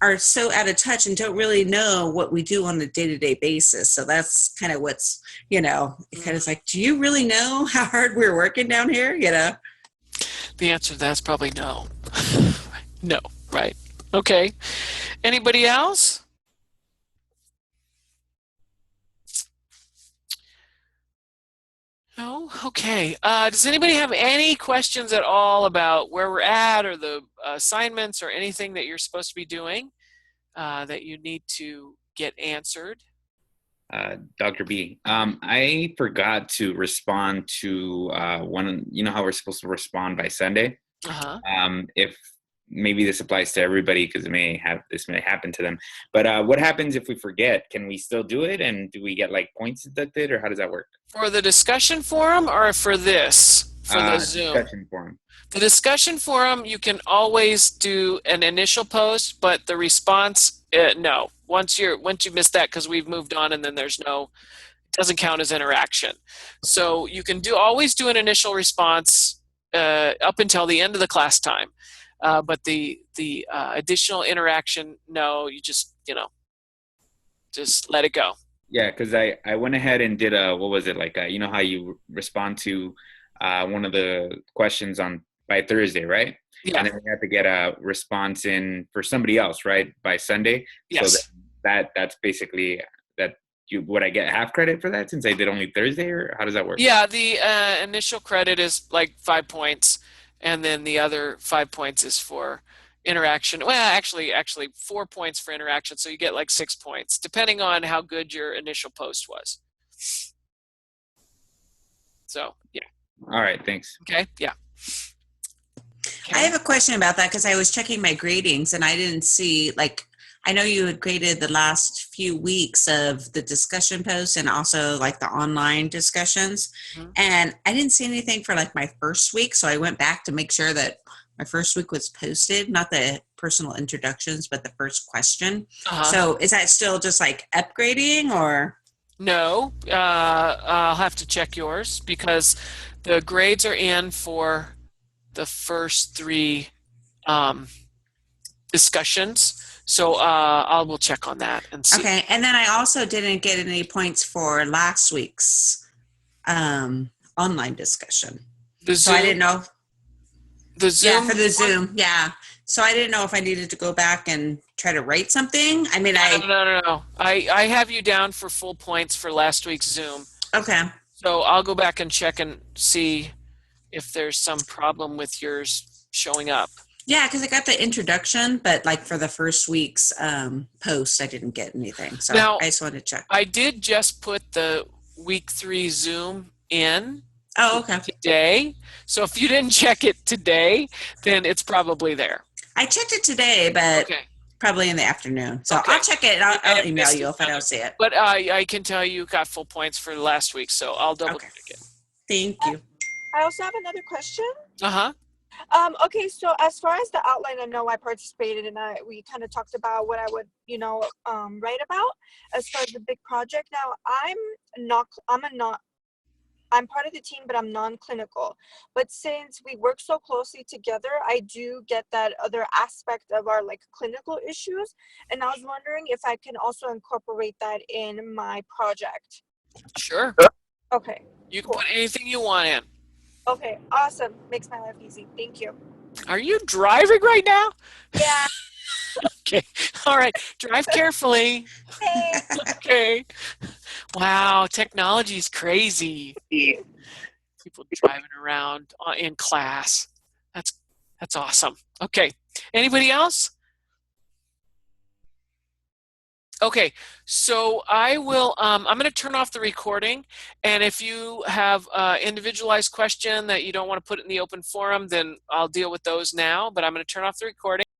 are so out of touch and don't really know what we do on a day-to-day basis. So that's kind of what's, it kind of like, do you really know how hard we're working down here? The answer to that's probably no. No, right. Okay. Anybody else? No? Okay. Does anybody have any questions at all about where we're at or the assignments or anything that you're supposed to be doing that you need to get answered? Dr. B, I forgot to respond to one, how we're supposed to respond by Sunday. If maybe this applies to everybody because this may happen to them, but what happens if we forget? Can we still do it? And do we get like points deducted, or how does that work? For the discussion forum or for this? For the Zoom? Discussion forum. The discussion forum, you can always do an initial post, but the response, no. Once you miss that, because we've moved on, and then it doesn't count as interaction. So you can always do an initial response up until the end of the class time, but the additional interaction, no. You just let it go. Yeah, because I went ahead and did what was it like? How you respond to one of the questions by Thursday, right? Yeah. And then we have to get a response in for somebody else, right, by Sunday. Yes. So that's basically that. Would I get half credit for that since I did only Thursday, or how does that work? Yeah, the initial credit is like 5 points, and then the other 5 points is for interaction. Well, actually 4 points for interaction, so you get like 6 points, depending on how good your initial post was. So, yeah. All right, thanks. Okay, yeah. I have a question about that because I was checking my gradings and I didn't see, I know you had graded the last few weeks of the discussion posts and also like the online discussions. Mm-hmm. And I didn't see anything for like my first week. So I went back to make sure that my first week was posted, not the personal introductions, but the first question. So is that still just like upgrading or? No, I'll have to check yours because the grades are in for the first 3 discussions. So I will check on that and see. Okay, and then I also didn't get any points for last week's online discussion. So I didn't know. The Zoom? Yeah, for the Zoom, yeah. So I didn't know if I needed to go back and try to write something. I mean, No. I have you down for full points for last week's Zoom. Okay. So I'll go back and check and see if there's some problem with yours showing up. Yeah, because I got the introduction, but like for the first week's post, I didn't get anything. So Now, I just wanted to check. I did just put the week 3 Zoom in Oh, okay. today. So if you didn't check it today, then it's probably there. I checked it today, but Okay. probably in the afternoon. So Okay. I'll check it. And I I'll have email missed you it if I then. don't see it. But I can tell you got full points for last week, so I'll double check it. Thank you. I also have another question. Uh-huh. Okay, so as far as the outline, I know I participated and we kind of talked about what I would, write about as far as the big project. Now, I'm part of the team, but I'm non-clinical. But since we work so closely together, I do get that other aspect of our like clinical issues. And I was wondering if I can also incorporate that in my project. Sure. Okay. You can put anything you want in. Okay, awesome. Makes my life easy. Thank you. Are you driving right now? Yeah. Okay. All right. Drive carefully. Hey. Okay. Wow. Technology is crazy. People driving around in class. That's awesome. Okay. Anybody else? Okay, so I will, I'm going to turn off the recording, and if you have an individualized question that you don't want to put in the open forum, then I'll deal with those now, but I'm going to turn off the recording.